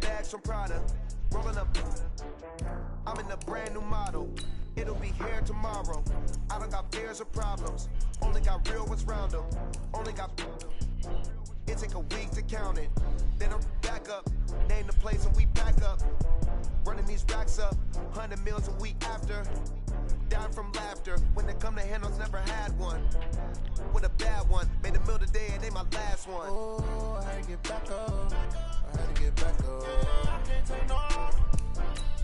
bags from Prada, rolling up. I'm in a brand new model. It'll be here tomorrow. I don't got fears or problems. Only got real ones round them. Only got. It take a week to count it. Then I'm back up. Name the place and we back up. Running these racks up. 100 meals a week after. Down from laughter. When they come to handles, never had one. With a bad one. Made a meal today and they my last one. Oh, I had to get back up. I had to get back up. I can't take no.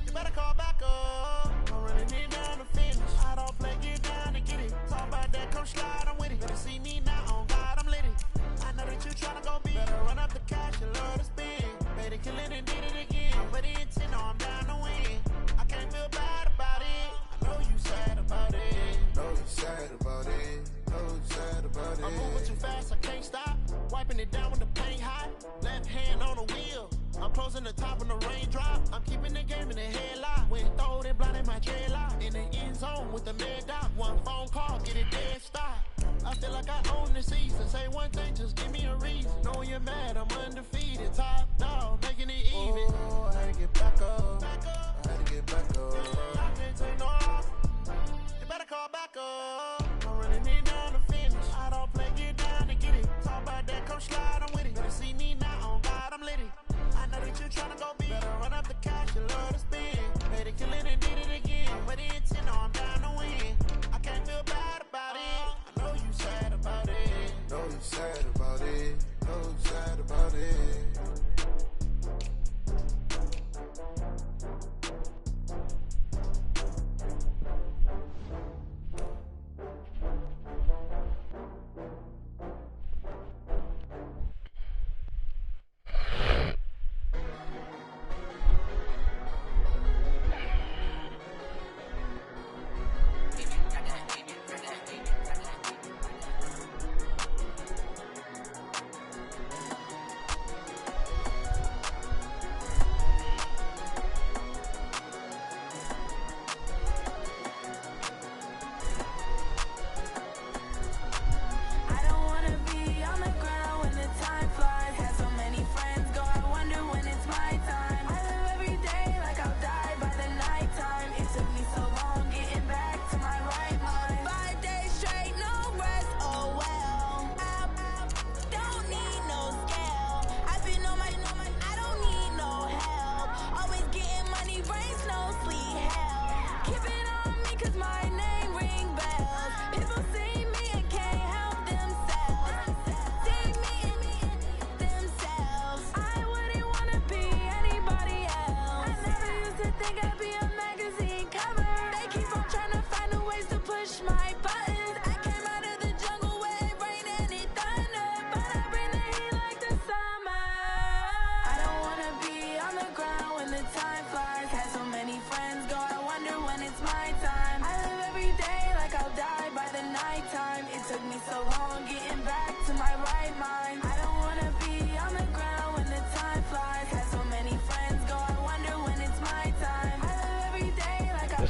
You better call back up. I'm running it down to finish. I don't play, get down and get it. Talk about that, come slide, I'm with it. Better see me now, on God, I'm lit it. I know that you tryna go big. Better run up the cash, you love to spend. Made it, kill it, and did it again. But the intent, no, I'm down to win. I can't feel bad about it. I know you sad about it. Know you sad about it. Know you sad about it. I'm moving too fast, I can't stop. Wiping it down with the paint hot. Left hand on the wheel. I'm closing the top when the raindrop. I'm keeping the game in the headlock. When throwed and blinded my dreadlock. In the end zone with the mad dot. One phone call, get it dead stop. I feel like I own the season. Say one thing, just give me a reason. Knowing you're mad, I'm undefeated. Top dog, making it even. Oh, I had to get back up. I had to get back up. I can't take no. You better call back up. I'm running it down to finish. I don't play, get down and get it. Talk about that, come slide, I'm with it. Better see me now, on God, I'm lit it. I know that you tryna go big. Better run up the cash, you love to spend. Made it, kill it, and did it again. But the intent, no, I'm down to win. I can't feel bad about it. I know you sad about it. Know you sad about it. Know you sad about it.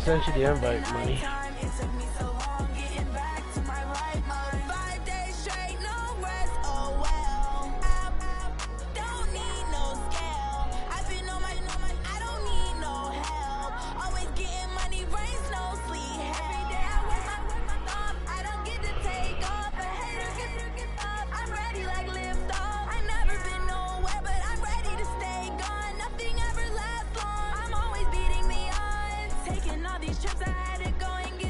Sent you the invite, money. Trips I had to go and get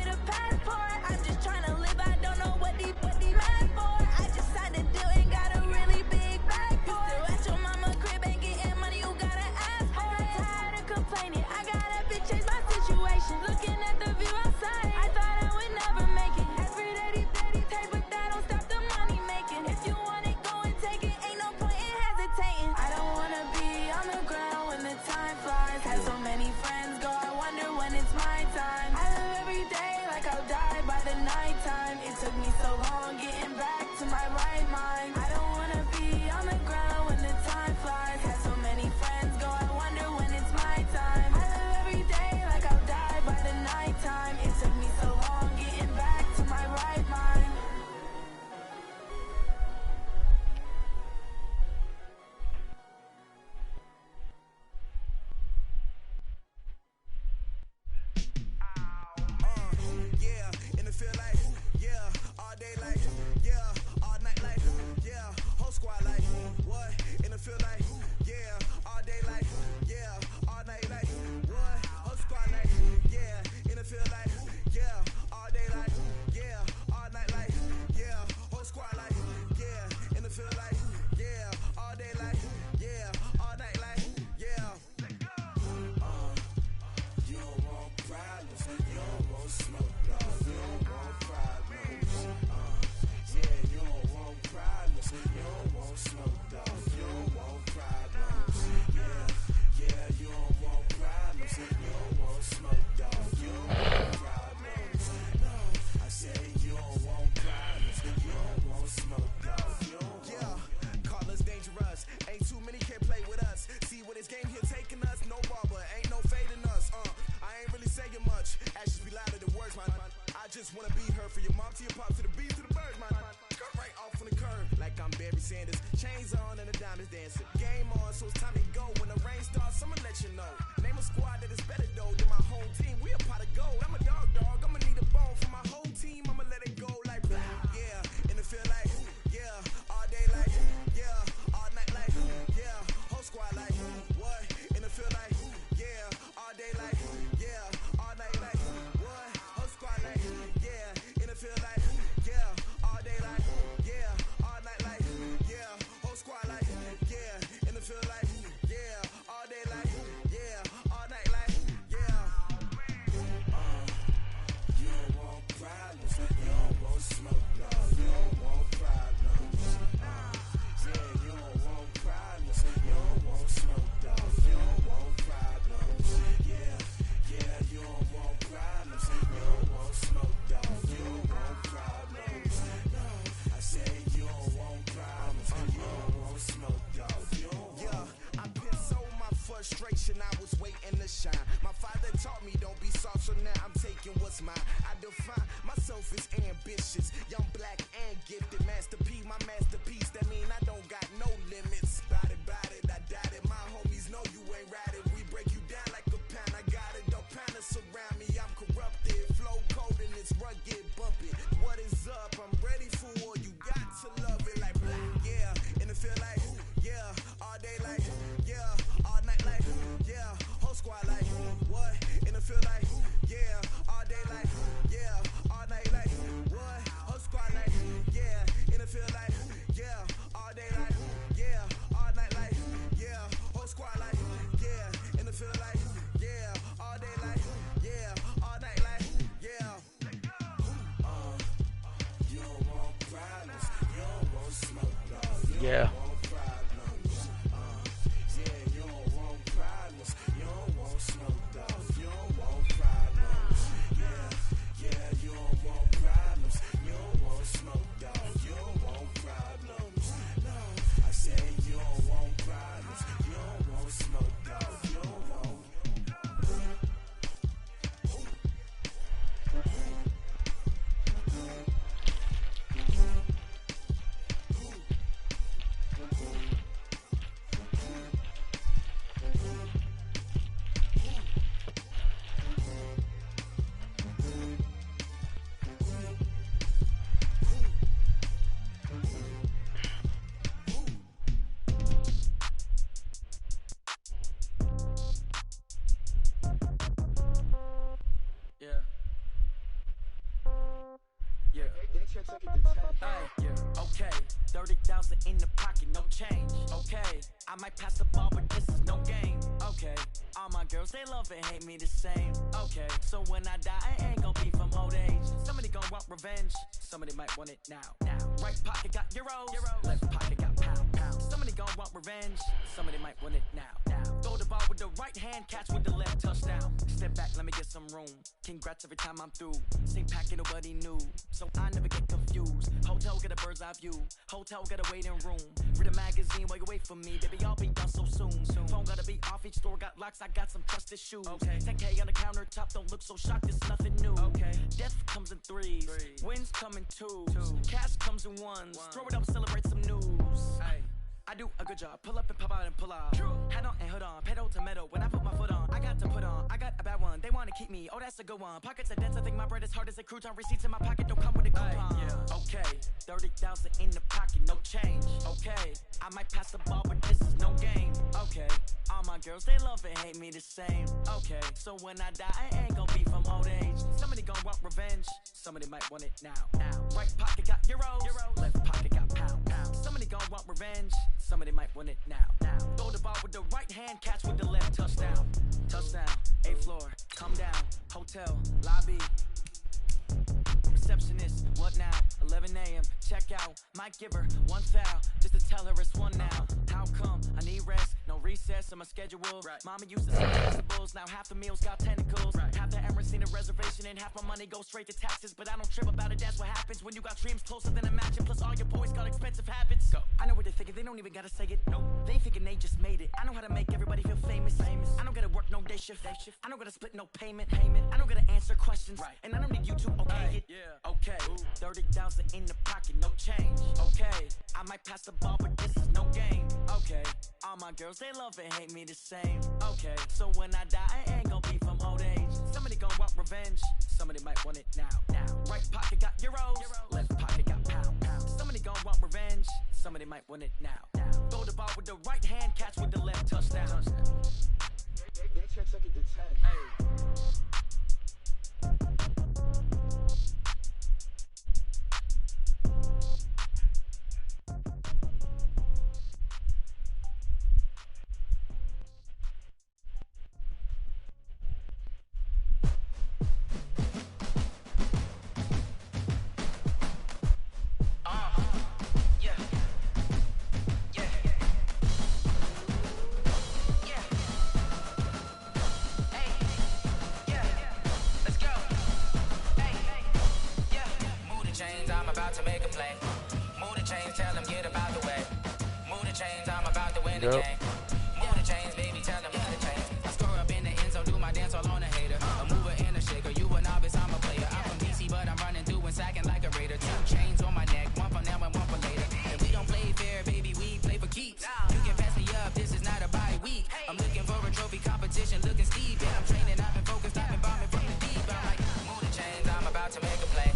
smoke, dog. You don't want problems. Yeah, yeah, you don't want problems. You don't want smoke, dog. You don't want problems. No, I say you don't want problems. You don't want smoke, dog. You don't want. Yeah, call us dangerous. Ain't too many can play with us. See where this game here taking us. No barber, ain't no fading us. I ain't really saying much. Actions be louder than words, man. I just wanna be heard for your mom to your pop to the beat to the birds, man. Cut right off on the curb like I'm Barry Sanders. Chains on and the diamonds dancing. Game on, so it's time to go. When the rain starts, I'ma let you know. Name a squad that is better though than my home team. We a pot of gold. I'm a dog. I'ma need a bone for my whole team. I'ma let it go like blah. Yeah, and it feel like yeah, all day like yeah, all night like yeah, whole squad like what? And it feel like yeah, all day like yeah, all night like what? Whole squad like yeah, and it feel like yeah, all day like yeah, all night like yeah, whole squad like yeah, and it feel like yeah, all day like yeah, all night like yeah. You don't want problems. You don't want smoke, dog. You don't want problems. Yeah, you don't want problems. You don't want smoke, dog. You don't want problems. Yeah, yeah, you don't want problems. You don't want smoke, dog. You don't want problems. No, I say you don't want problems. You don't want smoke, dog. You don't want. Yeah, I been so my frustration, I was waiting to shine. My father taught me don't be soft, so now I'm taking what's mine. I define myself as ambitious, young, black, and gifted. Master P, my masterpiece. That mean I don't got no limits. Bout it, I doubt it. My homies know you ain't ratted. We break you down like a pound. I got it, don't pound to surround me. I'm corrupted, flow cold and it's rugged, bumping. What is up? I'm ready for war. You got to love it like blah. Yeah, and it feel like yeah, all day like yeah, all night like yeah, whole squad like what? And it feel like yeah, all day like yeah, all night like what? Whole squad like yeah, and it feel like yeah, all day like yeah, all night like yeah, whole squad like yeah, and it feel like yeah, all day like yeah, all night like yeah. You don't want problems. You don't want smoke, dog. You Yeah. don't want problems. Yeah, you don't want problems. You don't want smoke, dog. You don't want problems. Yeah, yeah, you don't want problems. You don't want smoke, dog. You don't want problems. No, I say you don't want problems. You don't want smoke, dog. You don't want. Yeah. Yeah. Yeah. Okay. 30,000 in the pocket, no change. Okay. I might pass the ball, but this is no game. Okay. All my girls, they love and hate me the same. Okay. So when I die, I ain't gon' be from old age. Somebody gon' want revenge. Somebody might want it now. Right pocket got euros. Left pocket got pound. Somebody gon' want revenge. Somebody might want it now. Throw the ball with the right hand, catch with the left, touchdown. Step back, let me get some room. Congrats every time I'm through. Same packet, nobody knew, so I never get confused. Hotel get a bird's eye view. Hotel got a waiting room. Read a magazine while you wait for me, baby. I'll be done so soon. Phone gotta be off. Each store got locks. I got some trusted shoes. 10K on the countertop. Don't look so shocked. It's nothing new. Death comes in threes. Wins come in twos. Cash comes in ones. Throw it up, celebrate some news. I do a good job. Pull up and pop out and pull out. Hat on and hood on. Pedal to metal. When I put my foot on, I got to put on. I got a bad one. They want to keep me. Oh, that's a good one. Pockets are dense. I think my bread is hard as a crouton. Receipts in my pocket don't come with a coupon. Okay. 30,000 in the pocket. No change. Okay. I might pass the ball, but this is no game. Okay. All my girls, they love and hate me the same. Okay. So when I die, I ain't gon' be from old age. Somebody gon' want revenge. Somebody might want it now. Right pocket got euros. Left pocket got pound. Somebody gon' want revenge. Somebody might want it now. Throw the ball with the right hand, catch with the left, touchdown. Touchdown, 8th floor, come down, hotel, lobby. Receptionist, what now? 11 a.m., check out, might give her one foul, just to tell her it's mess up my schedule. Right. Mama used to say vegetables, now half the meals got tentacles. Right. Half the Emirates need a reservation and half my money goes straight to taxes. But I don't trip about it, that's what happens when you got dreams closer than imagine. Plus all your boys got expensive habits. Go. I know what they're thinking, they don't even gotta say it. Nope. They thinking they just made it. I know how to make everybody feel famous. I don't gotta work no day shift. I don't gotta split no payment. I don't gotta answer questions. Right. And I don't need you to okay it. Yeah. Okay. 30,000 in the pocket, no change. Okay. I might pass the ball, but this is no game. Okay. All my girls, they love and hate me the same. Okay. So when I die, I ain't gonna be from old age. Somebody gon' want revenge. Somebody might want it now. Right pocket got euros. Left pocket got pound. Somebody gon' want revenge. Somebody might want it now. Throw the ball with the right hand, catch with the left, touchdown. They check second to 10. Hey. To make a play. Move the chains, tell them get about the way. Move the chains, I'm about to win the game. Move the chains, baby, tell them move the chains. I score up in the end zone, do my dance all on a hater. A mover and a shaker, you a novice, I'm a player. I'm from DC, but I'm running through and sacking like a raider. 2 chains on my neck, one for now and one for later. And we don't play fair, baby, we play for keeps. You can pass me up, this is not a bye week. I'm looking for a trophy competition, looking steep. And I'm training, I've been focused, I've been bombing from the deep. I'm like, move the chains, I'm about to make a play.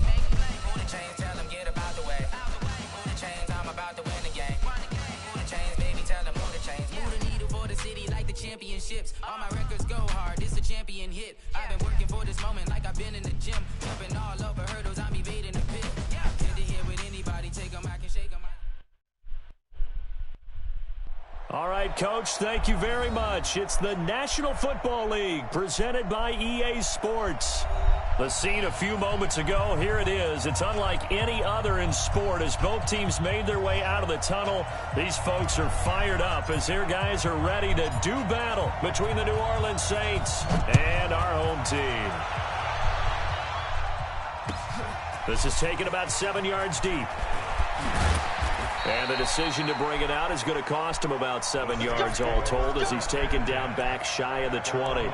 Move the chains, tell them get about the way. Move the chains, I'm about to win the game. Move the chains, baby, tell them move the chains. Move the needle for the city like the championships. All my records go hard, this a champion hit. I've been working for this moment like I've been in the gym. Jumping all over hurdles, I'm evading the pit. Good to hear with anybody, take them, I can shake them. All right, Coach, thank you very much. It's the National Football League presented by EA Sports. The scene a few moments ago, here it is. It's unlike any other in sport as both teams made their way out of the tunnel. These folks are fired up as their guys are ready to do battle between the New Orleans Saints and our home team. This is taken about 7 yards deep. And the decision to bring it out is going to cost him about 7 yards all told as he's taken down back shy of the 20.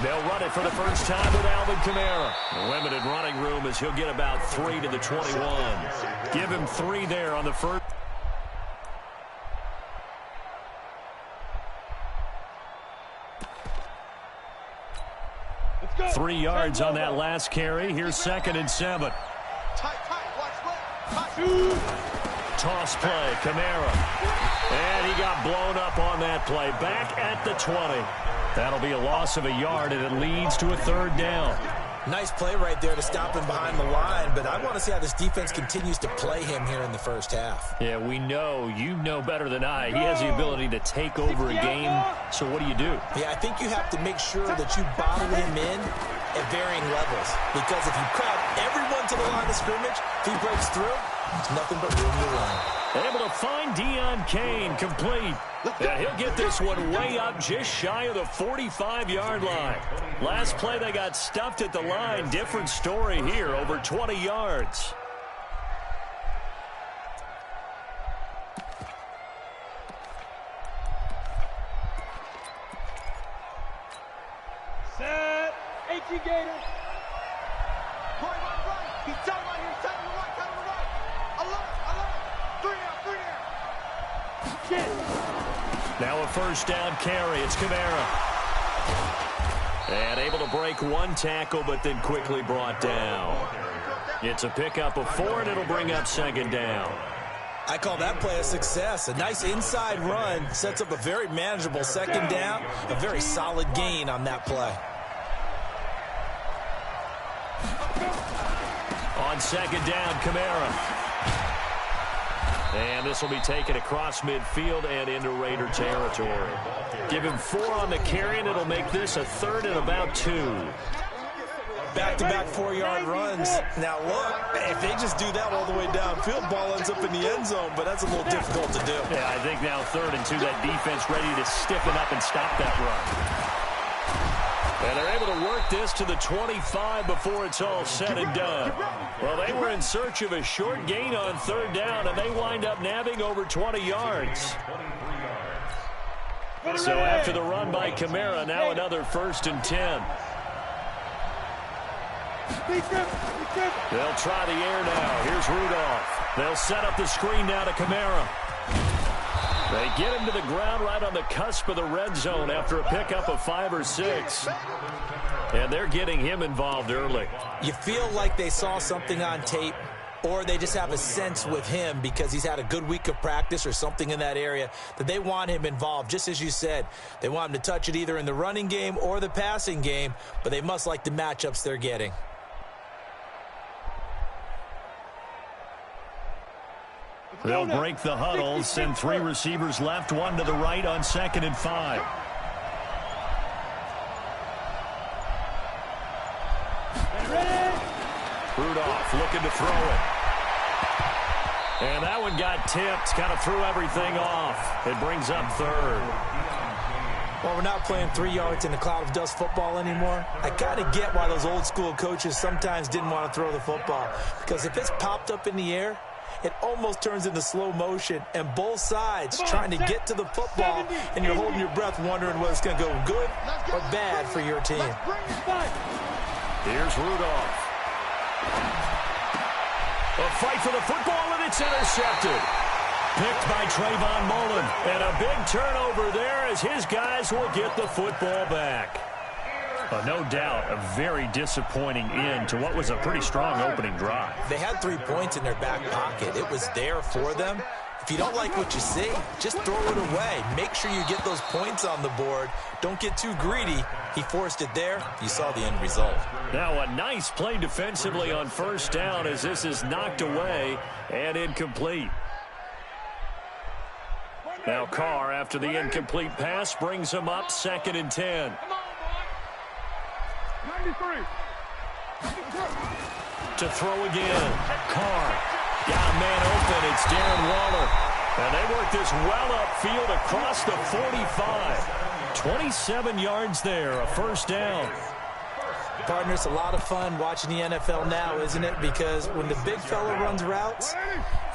They'll run it for the first time with Alvin Kamara. Limited running room as he'll get about 3 to the 21. Give him 3 there on the first. Let's go. 3 yards on that last carry. Here's 2nd and 7. Toss play, Kamara. And he got blown up on that play. Back at the 20. That'll be a loss of a yard, and it leads to a 3rd down. Nice play right there to stop him behind the line, but I want to see how this defense continues to play him here in the first half. Yeah, we know. You know better than I. He has the ability to take over a game, so what do you do? Yeah, I think you have to make sure that you bottle him in at varying levels, because if you crowd everyone to the line of scrimmage, if he breaks through, it's nothing but room to run. Able to find Deion Kane complete. And he'll get this one way up just shy of the 45-yard line. Last play they got stuffed at the line. Different story here, over 20 yards. Set. 18 Gator. Right. He's down right here. Down to the right. Down to the right. Alert. 3 down. Now a first down carry. It's Kamara. And able to break one tackle, but then quickly brought down. It's a pickup of 4, and it'll bring up 2nd down. I call that play a success. A nice inside run sets up a very manageable 2nd down. A very solid gain on that play. On 2nd down, Kamara. And this will be taken across midfield and into Raider territory. Give him 4 on the carry, and it'll make this a 3rd and about 2. Back-to-back 4-yard runs. Now, look, if they just do that all the way downfield, ball ends up in the end zone, but that's a little difficult to do. Yeah, I think now 3rd and 2, that defense ready to stiffen up and stop that run. And they're able to work this to the 25 before it's all said and done. Well, they were in search of a short gain on 3rd down, and they wind up nabbing over 20 yards. So after the run by Kamara, now another 1st and 10. They'll try the air now. Here's Rudolph. They'll set up the screen now to Kamara. They get him to the ground right on the cusp of the red zone after a pickup of 5 or 6. And they're getting him involved early. You feel like they saw something on tape, or they just have a sense with him because he's had a good week of practice or something in that area that they want him involved. Just as you said, they want him to touch it either in the running game or the passing game, but they must like the matchups they're getting. They'll break the huddle, send 3 receivers left, 1 to the right on 2nd and 5. Rudolph looking to throw it. And that one got tipped, kind of threw everything off. It brings up 3rd. Well, we're not playing 3 yards in a cloud of dust football anymore. I kind of get why those old school coaches sometimes didn't want to throw the football. Because if it's popped up in the air, it almost turns into slow motion, and both sides trying to get to the football, and you're holding your breath wondering whether it's going to go good or bad for your team. Here's Rudolph. A fight for the football, and it's intercepted. Picked by Trayvon Mullen, and a big turnover there as his guys will get the football back. No doubt a very disappointing end to what was a pretty strong opening drive. They had 3 points in their back pocket. It was there for them. If you don't like what you see, just throw it away. Make sure you get those points on the board. Don't get too greedy. He forced it there. You saw the end result. Now a nice play defensively on 1st down as this is knocked away and incomplete. Now Carr, after the incomplete pass, brings him up 2nd and 10. 93. To throw again. Carr got a man open. It's Darren Waller. And they work this well upfield across the 45. 27 yards there, a 1st down. Partner, it's a lot of fun watching the NFL now, isn't it? Because when the big fella runs routes,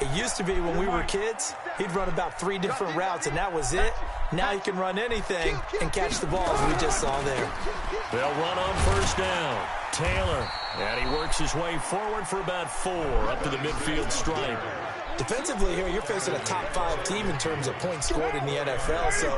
it used to be when we were kids, he'd run about 3 different routes, and that was it. Now he can run anything and catch the ball, as we just saw there. They'll run on 1st down. Taylor, and he works his way forward for about 4 up to the midfield stripe. Defensively here, you're facing a top 5 team in terms of points scored in the NFL. So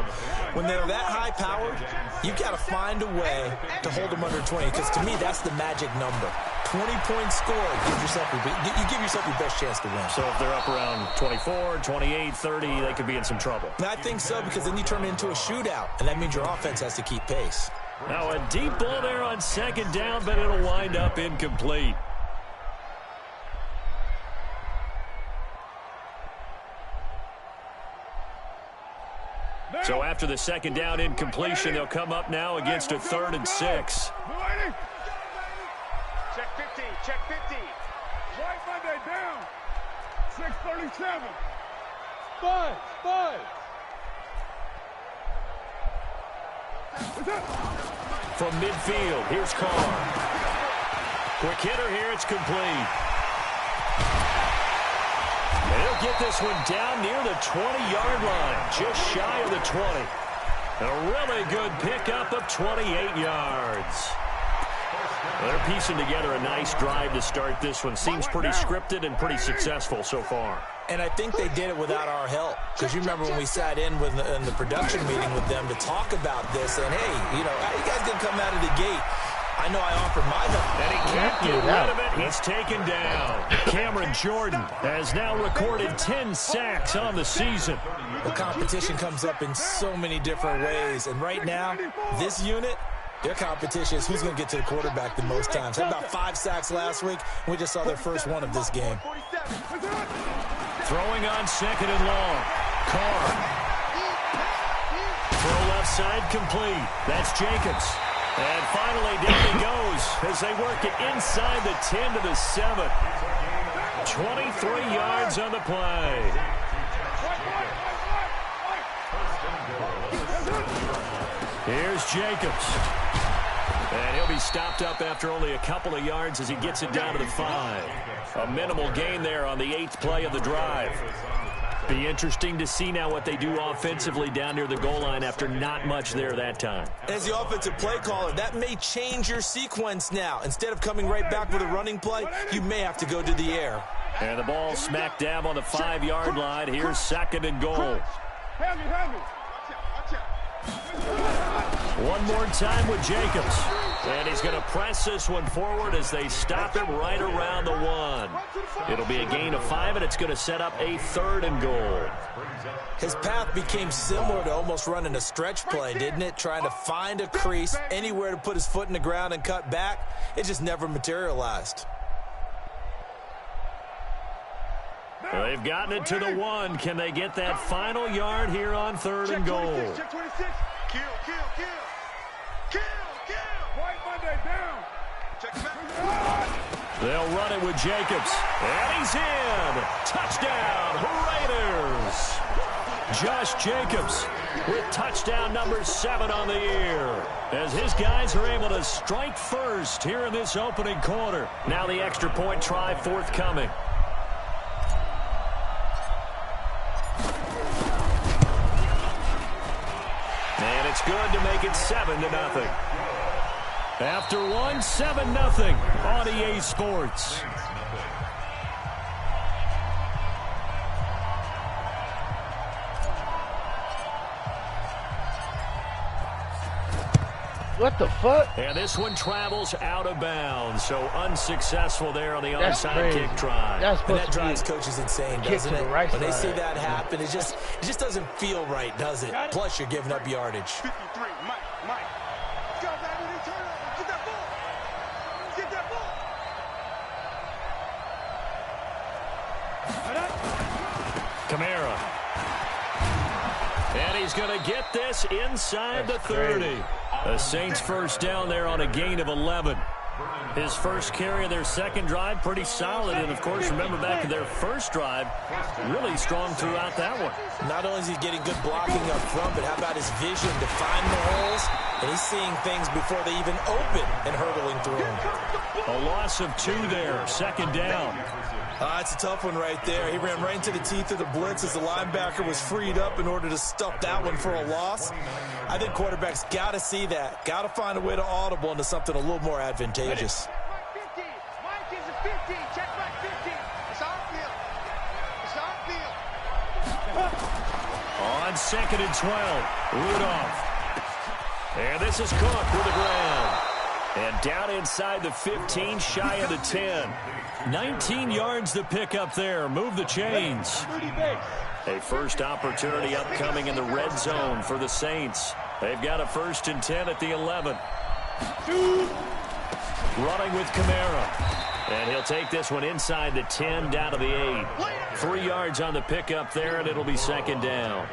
when they're that high-powered, you've got to find a way to hold them under 20. Because to me, that's the magic number. 20 points scored. You give yourself your best chance to win. So if they're up around 24, 28, 30, they could be in some trouble. And I think so, because then you turn it into a shootout. And that means your offense has to keep pace. Now a deep ball there on 2nd down, but it'll wind up incomplete. So after the 2nd down incompletion, they'll come up now against a 3rd and 6. Check 50, check 50. Right Monday down. 6:37. 5. From midfield, here's Carr. Quick hitter here, it's complete. And he'll get this one down near the 20-yard line, just shy of the 20. And a really good pickup of 28 yards. They're piecing together a nice drive to start this one. Seems pretty scripted and pretty successful so far. And I think they did it without our help. Because you remember when we sat in the production meeting with them to talk about this. And, hey, you know, how you guys didn't come out of the gate? I know I offered my help. And he can't get rid of it. He's taken down. Cameron Jordan has now recorded 10 sacks on the season. The competition comes up in so many different ways. And right now, this unit, their competition is who's going to get to the quarterback the most times. Had about 5 sacks last week, and we just saw their first one of this game. Throwing on second and long. Carr. Throw left side complete. That's Jacobs. And finally down he goes as they work it inside the 10 to the 7. 23 yards on the play. Here's Jacobs. And he'll be stopped up after only a couple of yards as he gets it down to the 5. A minimal gain there on the 8th play of the drive. Be interesting to see now what they do offensively down near the goal line after not much there that time. As the offensive play caller, that may change your sequence now. Instead of coming right back with a running play, you may have to go to the air. And the ball smack dab on the 5-yard line. Here's second and goal. One more time with Jacobs. And he's going to press this one forward as they stop him right around the 1. It'll be a gain of 5, and it's going to set up a 3rd and goal. His path became similar to almost running a stretch play, didn't it? Trying to find a crease, anywhere to put his foot in the ground and cut back. It just never materialized. They've gotten it to the 1. Can they get that final yard here on 3rd and goal? Check 26. Kill. White Monday down. Check back. They'll run it with Jacobs. And he's in. Touchdown, Raiders. Josh Jacobs with touchdown number 7 on the year. As his guys are able to strike first here in this opening quarter. Now the extra point try forthcoming. And it's good to make it 7-0. After 1, 7-0 on EA Sports. What the fuck? And this one travels out of bounds, so unsuccessful there on the onside kick try. And that drives coaches insane, doesn't it? Right when they see that happen, it just doesn't feel right, does it? Plus, you're giving up yardage. 53, Mike. Go back with the turnover. Get that ball. Kamara. And he's going to get this inside the 30. The Saints first down there on a gain of 11. His first carry of their second drive, pretty solid. And, of course, remember back to their first drive, really strong throughout that one. Not only is he getting good blocking up front, but how about his vision to find the holes? And he's seeing things before they even open and hurdling through them. A loss of 2 there, second down. It's a tough one right there. He ran right into the teeth of the blitz as the linebacker was freed up in order to stuff that one for a loss. I think quarterbacks got to see that. Got to find a way to audible into something a little more advantageous. Mike 50. Mike is a 50. Check Mike 50. It's on field. On second and 12, Rudolph. And this is Cook with the ground. And down inside the 15, shy of the 10. 19 yards to pick up there. Move the chains. A first opportunity upcoming in the red zone for the Saints. They've got a 1st and 10 at the 11. Running with Kamara. And he'll take this one inside the 10 down to the 8. 3 yards on the pickup there, and it'll be second down.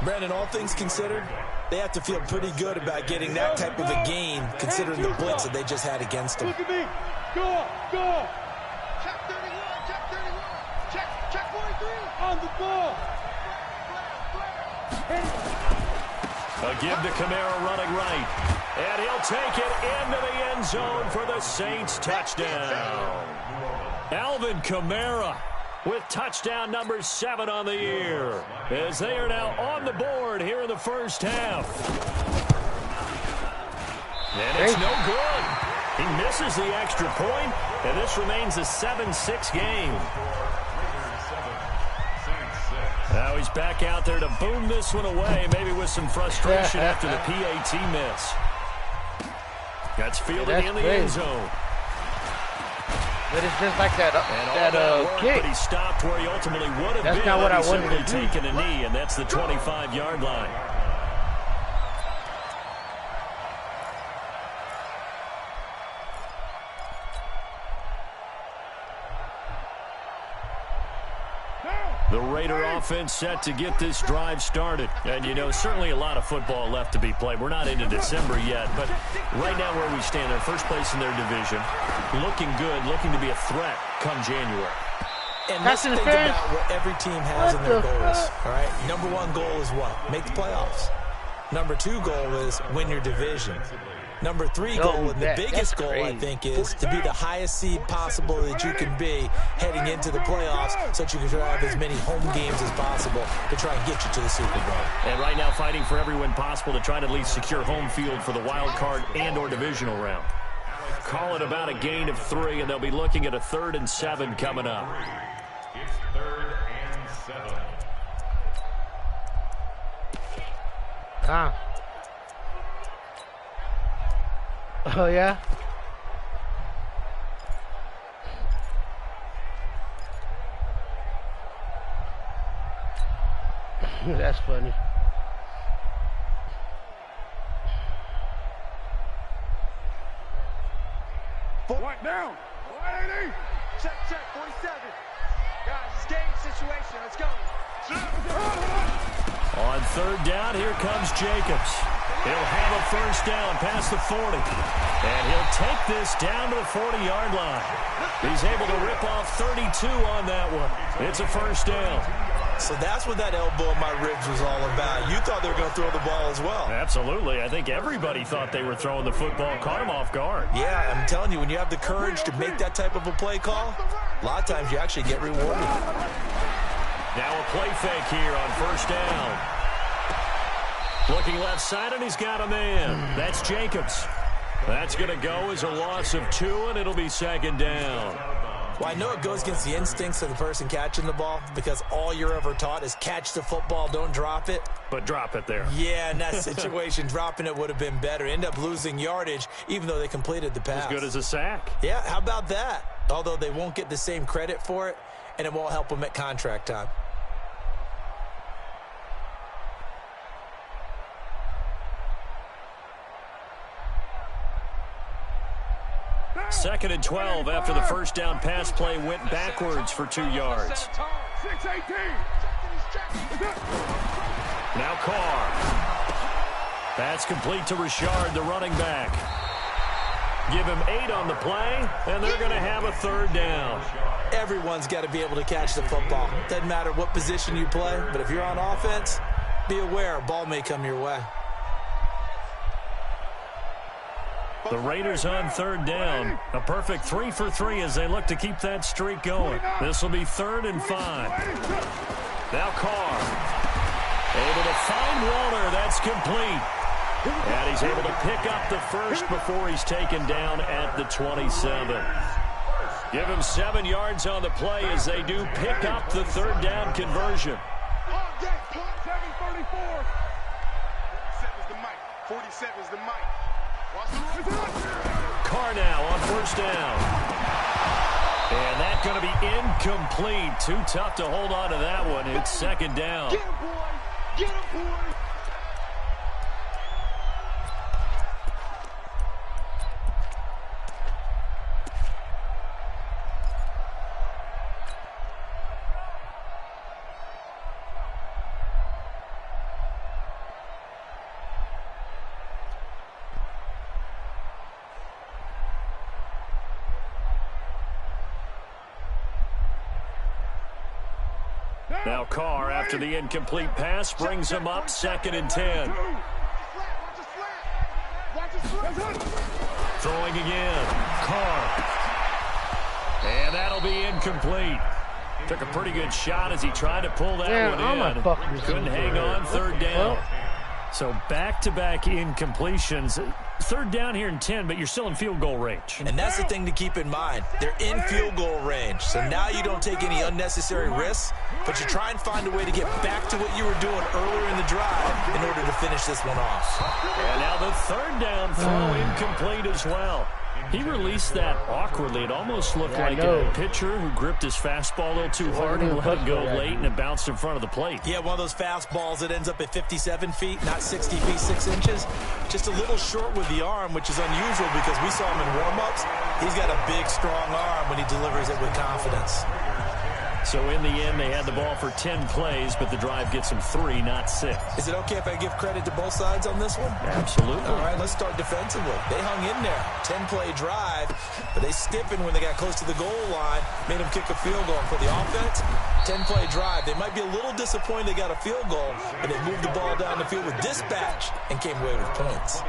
Brandon, all things considered, they have to feel pretty good about getting that type of a gain considering the blitz that they just had against them. Look at me. Go. Check 31. Check 43. On the ball. A give to Kamara running right. And he'll take it into the end zone for the Saints touchdown. Alvin Kamara with touchdown number 7 on the year, as they are now on the board here in the first half. And it's no good. He misses the extra point, and this remains a 7-6 game. Now he's back out there to boom this one away, maybe with some frustration after the PAT miss. That's fielded in the end zone. But it's just like that kick. But he stopped where he ultimately would have been. That's not what I wanted to do. Taking a knee, and that's the 25-yard line. Down. The Raider offense set to get this drive started. And, you know, certainly a lot of football left to be played. We're not into December yet, but right now where we stand, they're first place in their division. Looking good, looking to be a threat come January. And let's think about what every team has in their goals, all right? Number one goal is what? Make the playoffs. Number two goal is win your division. Number three goal, and the biggest goal, I think, is to be the highest seed possible that you can be heading into the playoffs so that you can have as many home games as possible to try and get you to the Super Bowl. And right now fighting for every win possible to try to at least secure home field for the wild card and or divisional round. Call it about a gain of 3, and they'll be looking at a 3rd and 7 coming up. It's 3rd and 7. Oh, yeah? That's funny. What down? 180. Check, 47. Guys, it's game situation. Let's go. On 3rd down, here comes Jacobs. He'll have a first down past the 40. And he'll take this down to the 40-yard line. He's able to rip off 32 on that one. It's a first down. So that's what that elbow in my ribs was all about. You thought they were going to throw the ball as well. Absolutely. I think everybody thought they were throwing the football, caught him off guard. Yeah, I'm telling you, when you have the courage to make that type of a play call, a lot of times you actually get rewarded. Now a play fake here on first down. Looking left side, and he's got a man. That's Jacobs. That's going to go as a loss of 2, and it'll be 2nd down. Well, I know it goes against the instincts of the person catching the ball because all you're ever taught is catch the football, don't drop it. But drop it there. Yeah, in that situation, dropping it would have been better. End up losing yardage, even though they completed the pass. As good as a sack. Yeah, how about that? Although they won't get the same credit for it, and it won't help them at contract time. Second and 12 after the first down pass play went backwards for 2 yards. 6-18. Now Carr. That's complete to Richard, the running back. Give him 8 on the play, and they're going to have a 3rd down. Everyone's got to be able to catch the football. Doesn't matter what position you play, but if you're on offense, be aware a ball may come your way. The Raiders on 3rd down. A perfect 3 for 3 as they look to keep that streak going. This will be 3rd and 5. Now Carr. Able to find Walter. That's complete. And he's able to pick up the first before he's taken down at the 27. Give him 7 yards on the play as they do pick up the 3rd down conversion. 47's the mic. 47's the mic. Carr now on first down. And that's going to be incomplete. Too tough to hold on to that one. It's 2nd down. Get him, boy. Get him, boy. Now Carr, after the incomplete pass, brings him up 2nd and 10. Throwing again. Carr. And that'll be incomplete. Took a pretty good shot as he tried to pull that one in. Couldn't hang on 3rd down. So back-to-back incompletions. 3rd down here in 10, but you're still in field goal range. And that's the thing to keep in mind. They're in field goal range. So now you don't take any unnecessary risks, but you try and find a way to get back to what you were doing earlier in the drive in order to finish this one off. And now the 3rd down throw incomplete as well. He released that awkwardly. It almost looked like a pitcher who gripped his fastball a little too hard and let it go late, and it bounced in front of the plate. Yeah, one of those fastballs that ends up at 57 feet, not 60 feet, 6 inches. Just a little short with the arm, which is unusual because we saw him in warm-ups. He's got a big, strong arm when he delivers it with confidence. So in the end, they had the ball for 10 plays, but the drive gets them 3, not 6. Is it okay if I give credit to both sides on this one? Absolutely. All right, let's start defensively. They hung in there. 10-play drive, but they stiffened when they got close to the goal line, made them kick a field goal. And for the offense, 10-play drive. They might be a little disappointed they got a field goal, but they moved the ball down the field with dispatch and came away with points.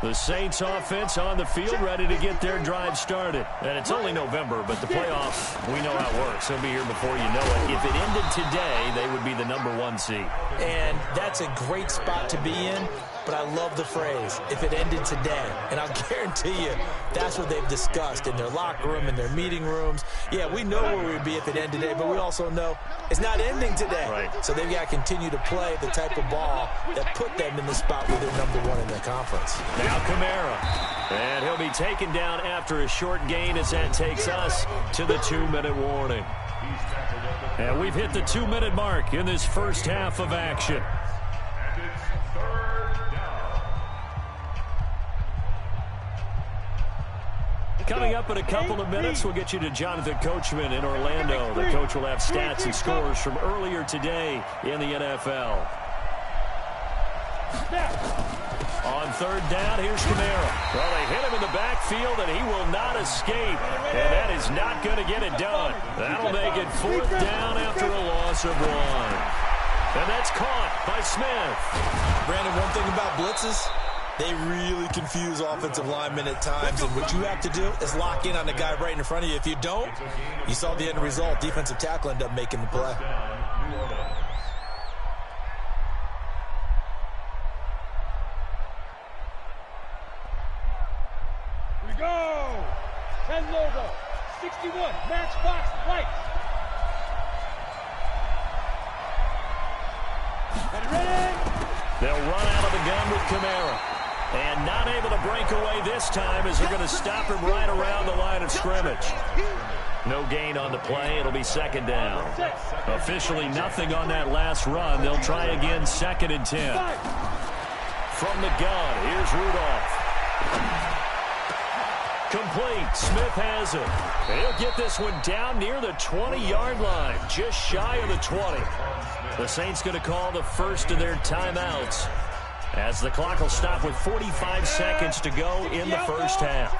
The Saints offense on the field ready to get their drive started. And it's only November, but the playoffs, we know how it works. They'll be here before you know it. If it ended today, they would be the #1 seed. And that's a great spot to be in, but I love the phrase, if it ended today. And I'll guarantee you, that's what they've discussed in their locker room, in their meeting rooms. Yeah, we know where we'd be if it ended today, but we also know it's not ending today. Right. So they've got to continue to play the type of ball that put them in the spot where they're #1 in their conference. Now Kamara. And he'll be taken down after a short gain as that takes us to the 2-minute warning. And we've hit the 2-minute mark in this first half of action. And it's 3rd down. Coming up in a couple of minutes, we'll get you to Jonathan Coachman in Orlando. The coach will have stats and scores from earlier today in the NFL. On 3rd down, here's Kamara. Well, they hit him in the backfield, and he will not escape. And that is not going to get it done. That'll make it 4th down after a loss of 1. And that's caught by Smith. Brandon, one thing about blitzes, they really confuse offensive linemen at times. And what you have to do is lock in on the guy right in front of you. If you don't, you saw the end result. Defensive tackle ended up making the play. Go! 10 logo. 61. Matchbox lights. Ready? They'll run out of the gun with Kamara. And not able to break away this time as they're going to stop him right around the line of scrimmage. No gain on the play. It'll be 2nd down. Officially nothing on that last run. They'll try again 2nd and 10. From the gun, here's Rudolph. Complete. Smith has it. And he'll get this one down near the 20-yard line, just shy of the 20. The Saints going to call the first of their timeouts as the clock will stop with 45 seconds to go in the first half.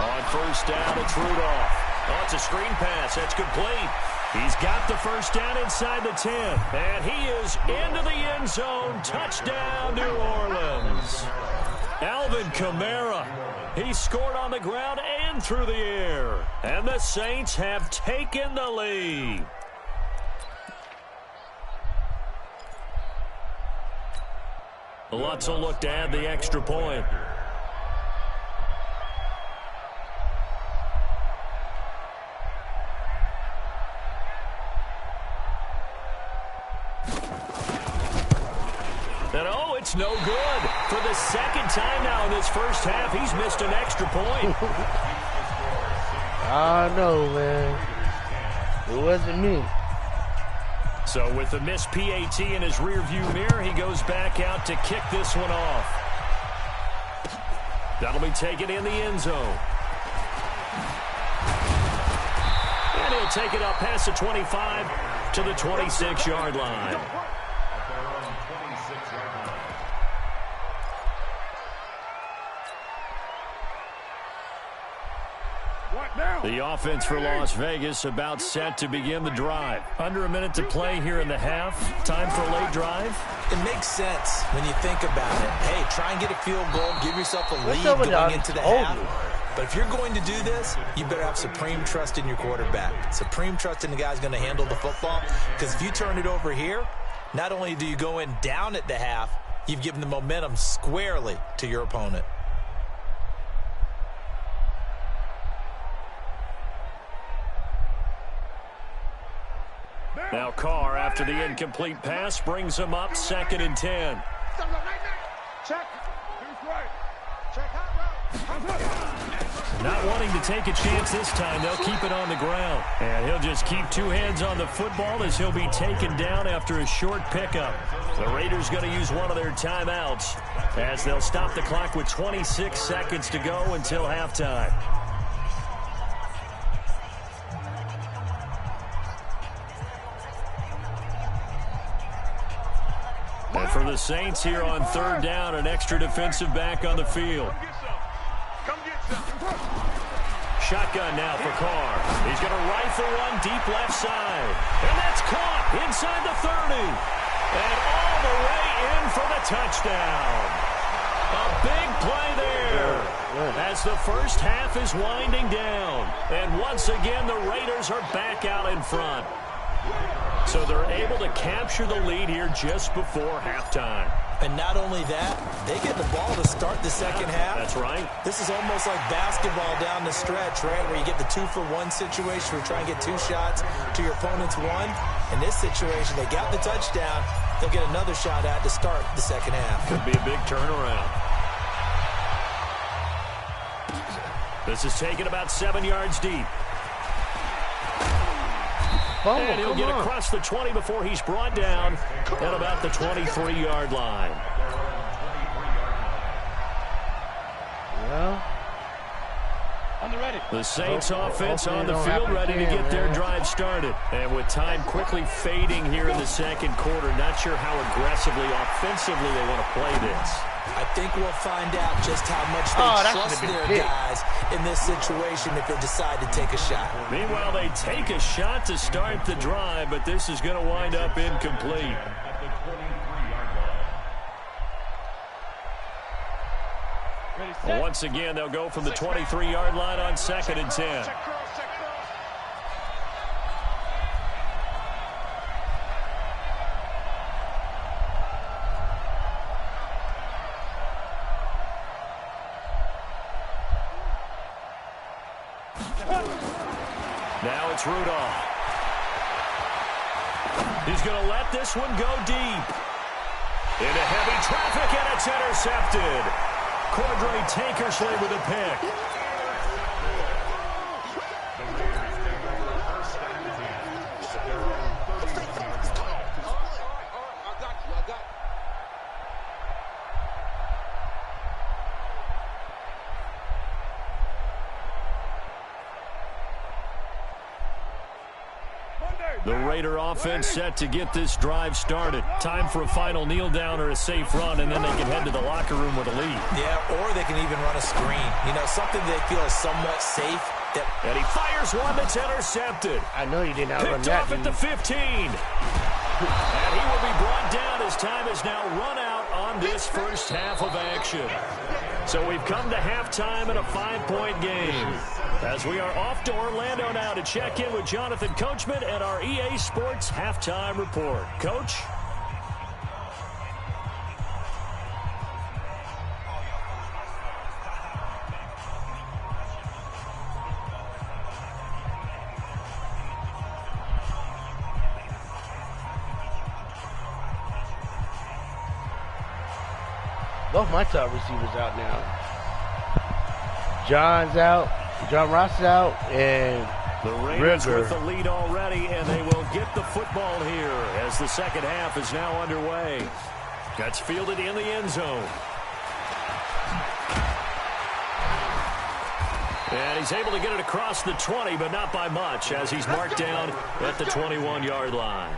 On 1st down, it's Rudolph. Oh, it's a screen pass. That's complete. He's got the 1st down inside the 10. And he is into the end zone. Touchdown, New Orleans. Alvin Kamara. He scored on the ground and through the air. And the Saints have taken the lead. Lutz will look to add the extra point. And oh, it's no good. For the 2nd time now in this first half, he's missed an extra point. I know, man. It wasn't me. So with the missed PAT in his rearview mirror, he goes back out to kick this one off. That'll be taken in the end zone. And he'll take it up past the 25 to the 26-yard line. The offense for Las Vegas about set to begin the drive. Under a minute to play here in the half. Time for a late drive. It makes sense when you think about it. Hey, try and get a field goal. Give yourself a lead going into the half. But if you're going to do this, you better have supreme trust in your quarterback. Supreme trust in the guy's going to handle the football. Because if you turn it over here, not only do you go in down at the half, you've given the momentum squarely to your opponent. Now Carr, after the incomplete pass, brings him up 2nd and 10. Check. Who's right? Check hot route. Not wanting to take a chance this time, they'll keep it on the ground. And he'll just keep two hands on the football as he'll be taken down after a short pickup. The Raiders going to use one of their timeouts as they'll stop the clock with 26 seconds to go until halftime. And for the Saints here on third down, an extra defensive back on the field. Shotgun now for Carr. He's going to rifle one deep left side. And that's caught inside the 30. And all the way in for the touchdown. A big play there as the first half is winding down. And once again, the Raiders are back out in front. So they're able to capture the lead here just before halftime. And not only that, they get the ball to start the second half. That's right. This is almost like basketball down the stretch, right, where you get the 2-for-1 situation where you try and get 2 shots to your opponent's 1. In this situation, they got the touchdown. They'll get another shot at to start the second half. Could be a big turnaround. This is taken about 7 yards deep. And he'll get across the 20 before he's brought down at about the 23-yard line. Well, the Saints offense on the field ready to get their drive started. And with time quickly fading here in the second quarter, not sure how aggressively, offensively they want to play this. I think we'll find out just how much they trust their guys in this situation if they decide to take a shot. Meanwhile, they take a shot to start the drive, but this is going to wind up incomplete. Once again, they'll go from the 23-yard line on 2nd and 10. Now it's Rudolph. He's going to let this one go deep. Into heavy traffic, and it's intercepted. Cordray Tankersley with a pick. The Raider offense set to get this drive started. Time for a final kneel down or a safe run, and then they can head to the locker room with a lead. Yeah, or they can even run a screen. You know, something they feel is somewhat safe. And he fires one that's intercepted. I know you didn't outrun that. Picked off at the 15. And he will be brought down as time is now run out on this first half of action. So we've come to halftime in a 5-point game. As we are off to Orlando now to check in with Jonathan Coachman and our EA Sports Halftime Report. Coach? Both my top receivers out now. John's out, John Ross is out, and the Raiders with the lead already, and they will get the football here as the second half is now underway. Gets fielded in the end zone. And he's able to get it across the 20, but not by much, as he's marked down at the 21-yard line.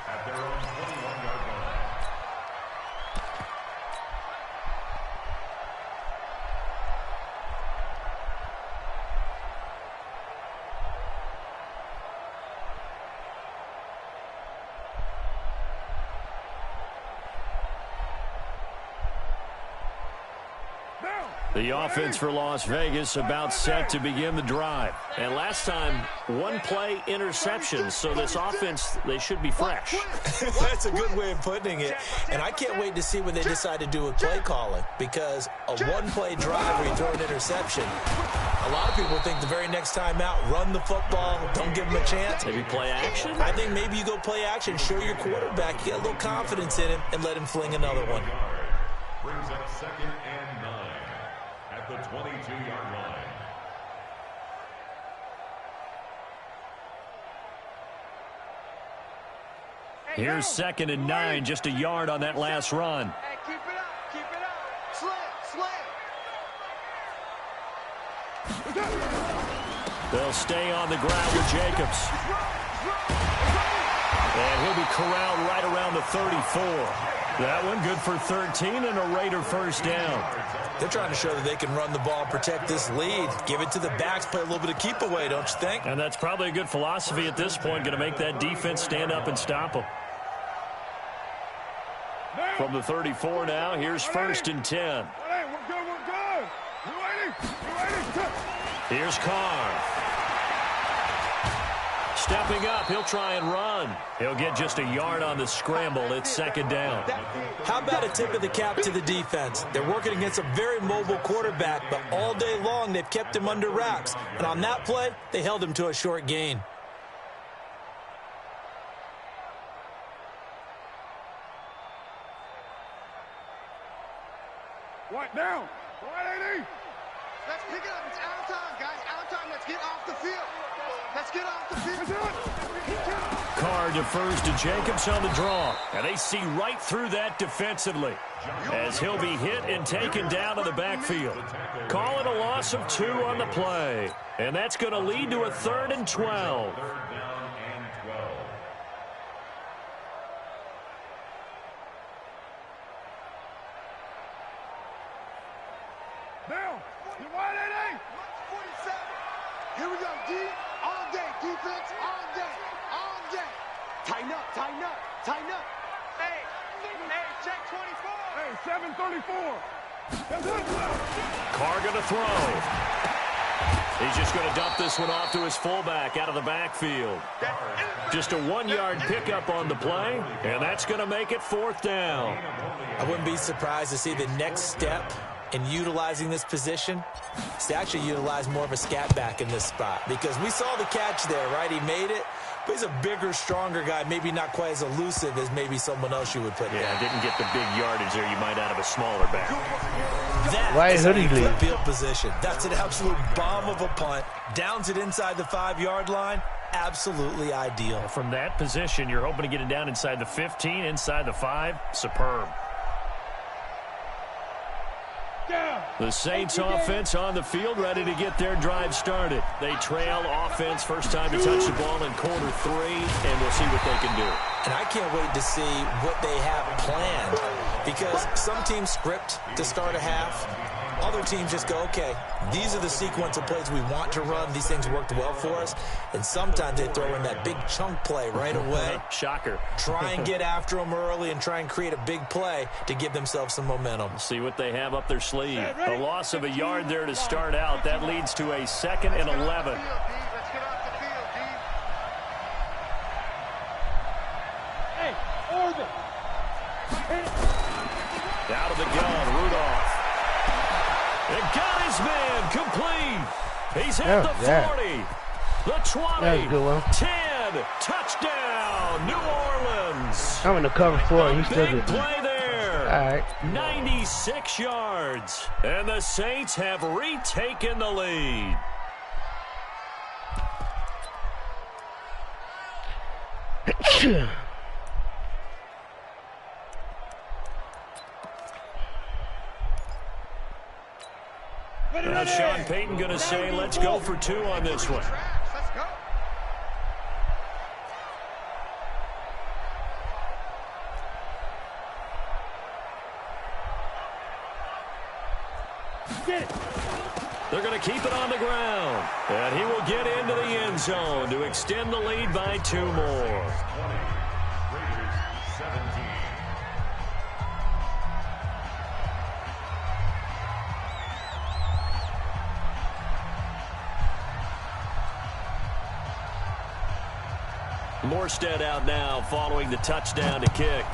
The offense for Las Vegas about set to begin the drive. And last time, one play interception. So this offense, they should be fresh. That's a good way of putting it. And I can't wait to see what they decide to do with play calling. Because a one-play drive where you throw an interception, a lot of people think the very next time out, run the football, don't give them a chance. Maybe play action? I think maybe you go play action, show your quarterback, get a little confidence in him, and let him fling another one. Brings up 2nd and 9 at the 22-yard line. Here's 2nd and 9, just a yard on that last run. Hey, keep it up, keep it up. Slam. They'll stay on the ground with Jacobs. And he'll be corralled right around the 34. That one good for 13 and a Raider first down. They're trying to show that they can run the ball and protect this lead. Give it to the backs, play a little bit of keep away, don't you think? And that's probably a good philosophy at this point, going to make that defense stand up and stop them. From the 34 now, here's 1st and 10. We're good. You ready? Here's Carr. Stepping up, he'll try and run. He'll get just a yard on the scramble. It's 2nd down. How about a tip of the cap to the defense? They're working against a very mobile quarterback, but all day long they've kept him under wraps. And on that play, they held him to a short gain. What down? What, AD? Let's pick it up. It's out of time, guys. Out of time. Let's get off the field. Let's get off the field. Carr defers to Jacobs on the draw. And they see right through that defensively as he'll be hit and taken down to the backfield. Call it a loss of 2 on the play. And that's going to lead to a 3rd and 12. Down. You want it, AD? 47. Here we go, D. All day. Defense all day. All day. Tighten up. Hey, check 24. Hey, 734. Carr going to throw. He's just going to dump this one off to his fullback out of the backfield. Just a 1-yard pickup on the play, and that's going to make it 4th down. I wouldn't be surprised to see the next step in utilizing this position is to actually utilize more of a scat back in this spot, because we saw the catch there, right? He made it, but he's a bigger, stronger guy, maybe not quite as elusive as maybe someone else you would put there. Yeah, didn't get the big yardage there you might out of a smaller back. That is a good field position. That's an absolute bomb of a punt. Downs it inside the 5-yard line. Absolutely ideal. From that position, you're hoping to get it down inside the 15, inside the 5. Superb. The Saints offense on the field, ready to get their drive started. They trail offense, first time to touch the ball in quarter 3, and we'll see what they can do. And I can't wait to see what they have planned, because some teams script to start a half. Other teams just go, okay, these are the sequence of plays we want to run. These things worked well for us. And sometimes they throw in that big chunk play right away. Shocker. Try and get after them early and try and create a big play to give themselves some momentum. See what they have up their sleeve. A loss of a yard there to start out. That leads to a 2nd and 11. Let's get off the field, D. Hey, Oregon. Out of the gun, Rudolph. And got his man complete. He's at the 40, the 20, 10, touchdown, New Orleans. I'm in the cover 4. He's still Big good. play there. All right. 96 yards. And the Saints have retaken the lead. Now Sean Payton going to say, let's go for 2 on this one. Let's go. They're going to keep it on the ground. And he will get into the end zone to extend the lead by 2 more. Morstead out now following the touchdown to kick.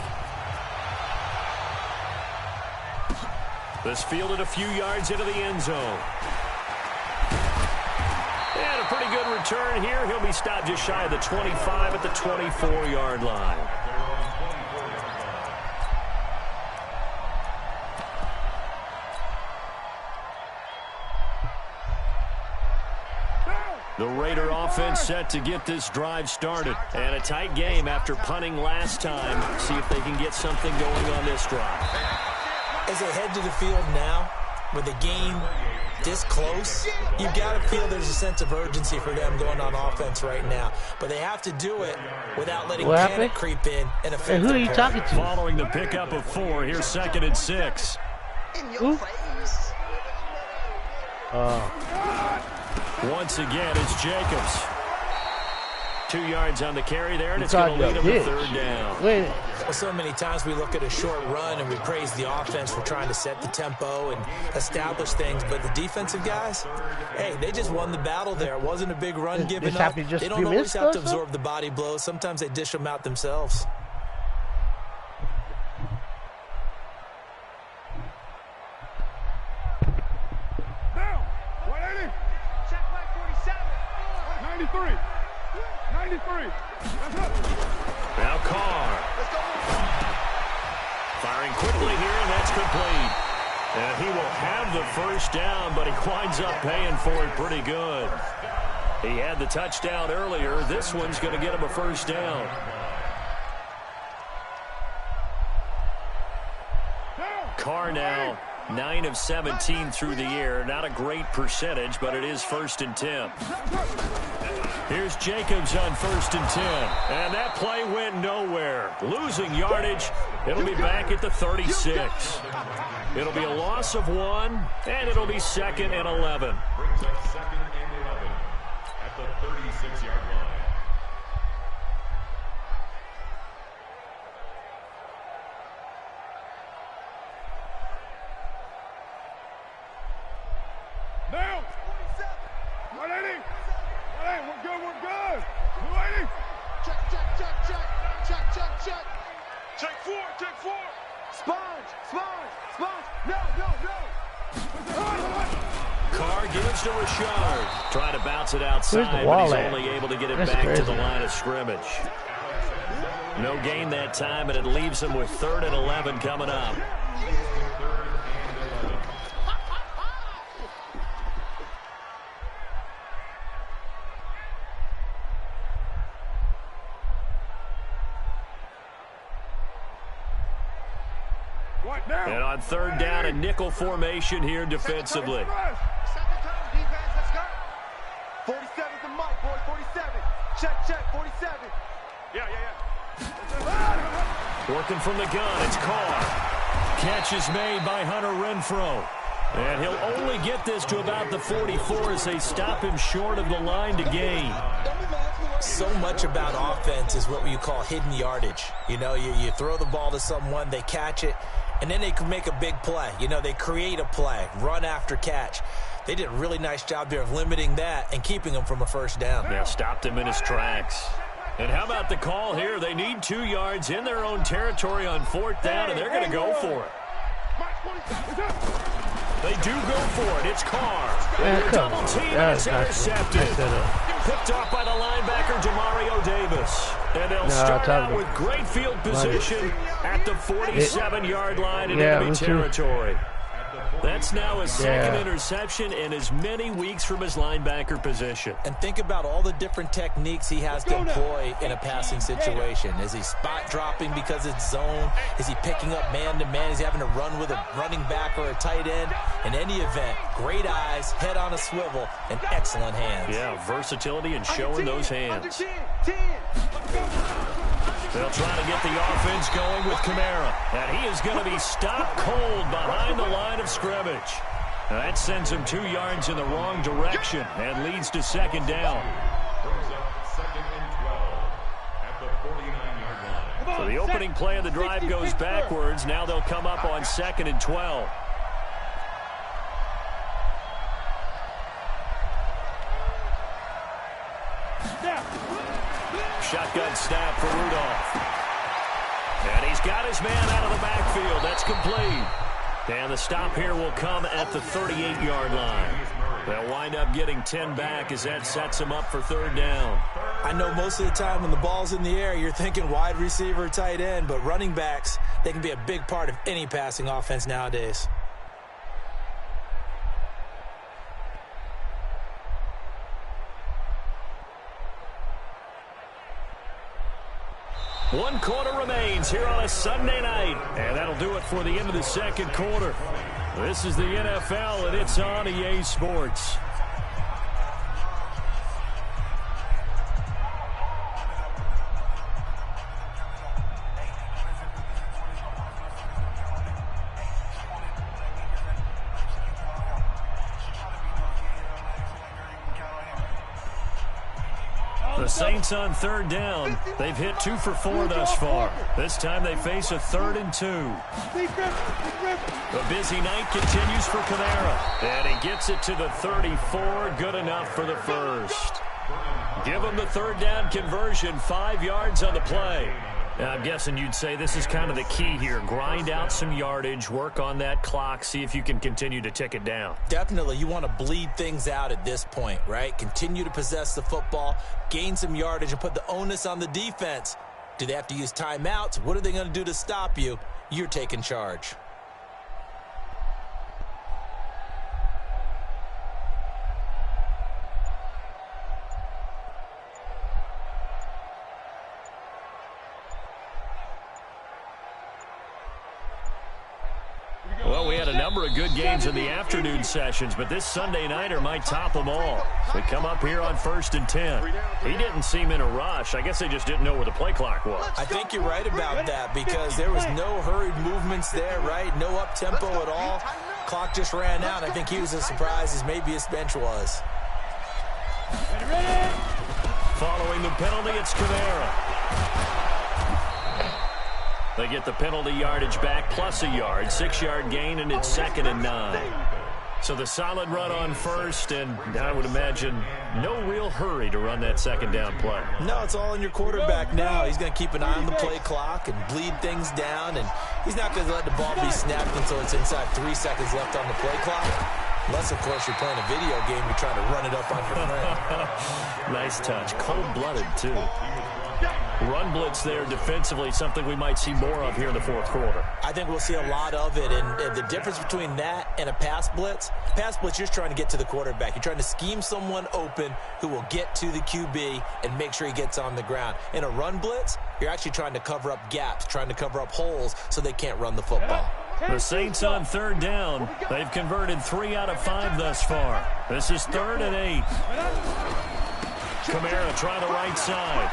This fielded a few yards into the end zone. And a pretty good return here. He'll be stopped just shy of the 25 at the 24-yard line. The Raider offense set to get this drive started. And a tight game after punting last time. See if they can get something going on this drive. As they head to the field now, with the game this close, you've got to feel there's a sense of urgency for them going on offense right now. But they have to do it without letting panic creep in and affect who are you talking to? Following the pickup of 4, here's 2nd and 6. Who? Once again, it's Jacobs. 2 yards on the carry there, and it's going to lead him to 3rd down. Well, so many times we look at a short run and we praise the offense for trying to set the tempo and establish things, but the defensive guys, hey, they just won the battle there. It wasn't a big run given up. They don't always have to absorb the body blows. Sometimes they dish them out themselves. Down. 180. Check like 47. 93. 93. That's up. Now Carr. Firing quickly here, and that's complete. And he will have the 1st down, but he winds up paying for it pretty good. He had the touchdown earlier. This one's going to get him a 1st down. Carr now 9 of 17 through the air. Not a great percentage, but it is 1st and 10. Here's Jacobs on 1st and 10. And that play went nowhere. Losing yardage. It'll be back at the 36. It'll be a loss of 1, and it'll be 2nd and 11. Brings up 2nd and 11 at the 36-yard line. Down. 180. 180. We're good. We're good. 280. Check, check, check, check. Check, check, check. Check 4. Check 4. Sponge, sponge, sponge. No, no, no. Carr gives to Richard. Trying to bounce it outside, but he's only able to get it back to the line of scrimmage. No gain that time, and it leaves him with 3rd and 11 coming up. And on 3rd down, a nickel formation here defensively. Second time, defense, let's go. 47's the mic, boys, 47. Check, check, 47. Yeah. Working from the gun, it's Carr. Catch is made by Hunter Renfrow. And he'll only get this to about the 44 as they stop him short of the line to gain. So much about offense is what you call hidden yardage. You know, you throw the ball to someone, they catch it, and then they can make a big play. You know, they create a play, run after catch. They did a really nice job there of limiting that and keeping him from a 1st down. Yeah, stopped him in his tracks. And how about the call here? They need 2 yards in their own territory on 4th down, and they're going to go for it. They do go for it. It's Carr. Double team, and it's intercepted. Picked off by the linebacker, Demario Davis. And they'll start out with great field position at the 47-yard line in enemy territory. That's now his 2nd interception in as many weeks from his linebacker position. And think about all the different techniques he has to employ in a passing situation. Is he spot dropping because it's zone? Is he picking up man-to-man? Is he having to run with a running back or a tight end? In any event, great eyes, head on a swivel, and excellent hands. Yeah, versatility and showing those hands. They'll try to get the offense going with Kamara. And he is going to be stopped cold behind the line of scrimmage. Now that sends him 2 yards in the wrong direction and leads to 2nd down. Brings up 2nd and 12 at the 49-yard line. So the opening play of the drive goes backwards. Now they'll come up on 2nd and 12. Shotgun snap for Rudolph. And he's got his man out of the backfield. That's complete. And the stop here will come at the 38-yard line. They'll wind up getting 10 back as that sets them up for 3rd down. I know most of the time when the ball's in the air, you're thinking wide receiver, tight end, but running backs, they can be a big part of any passing offense nowadays. 1 quarter remains here on a Sunday night. And that'll do it for the end of the second quarter. This is the NFL, and it's on EA Sports. The Saints on 3rd down. They've hit 2 for 4 thus far. This time they face a 3rd and 2. The busy night continues for Kamara. And he gets it to the 34. Good enough for the first. Give him the 3rd down conversion. 5 yards on the play. Now, I'm guessing you'd say this is kind of the key here. Grind out some yardage, work on that clock, see if you can continue to tick it down. Definitely. You want to bleed things out at this point, right? Continue to possess the football, gain some yardage, and put the onus on the defense. Do they have to use timeouts? What are they going to do to stop you? You're taking charge. Well, we had a number of good games in the afternoon sessions, but this Sunday nighter might top them all. We come up here on 1st and 10. He didn't seem in a rush. I guess they just didn't know where the play clock was. I think you're right about that because there was no hurried movements there, right? No up-tempo at all. Clock just ran out. I think he was as surprised as maybe his bench was. Following the penalty, it's Kamara. They get the penalty yardage back plus a yard. 6-yard gain, and it's 2nd and 9. So the solid run on first, and I would imagine no real hurry to run that 2nd down play. No, it's all on your quarterback now. He's going to keep an eye on the play clock and bleed things down, and he's not going to let the ball be snapped until it's inside 3 seconds left on the play clock. Unless, of course, you're playing a video game, you're trying to run it up on your friend. Nice touch. Cold-blooded, too. Run blitz there defensively, something we might see more of here in the 4th quarter. I think we'll see a lot of it, and the difference between that and a pass blitz, you're just trying to get to the quarterback. You're trying to scheme someone open who will get to the QB and make sure he gets on the ground. In a run blitz, you're actually trying to cover up gaps, trying to cover up holes so they can't run the football. The Saints on 3rd down. They've converted 3 out of 5 thus far. This is 3rd and 8. Kamara trying the right side.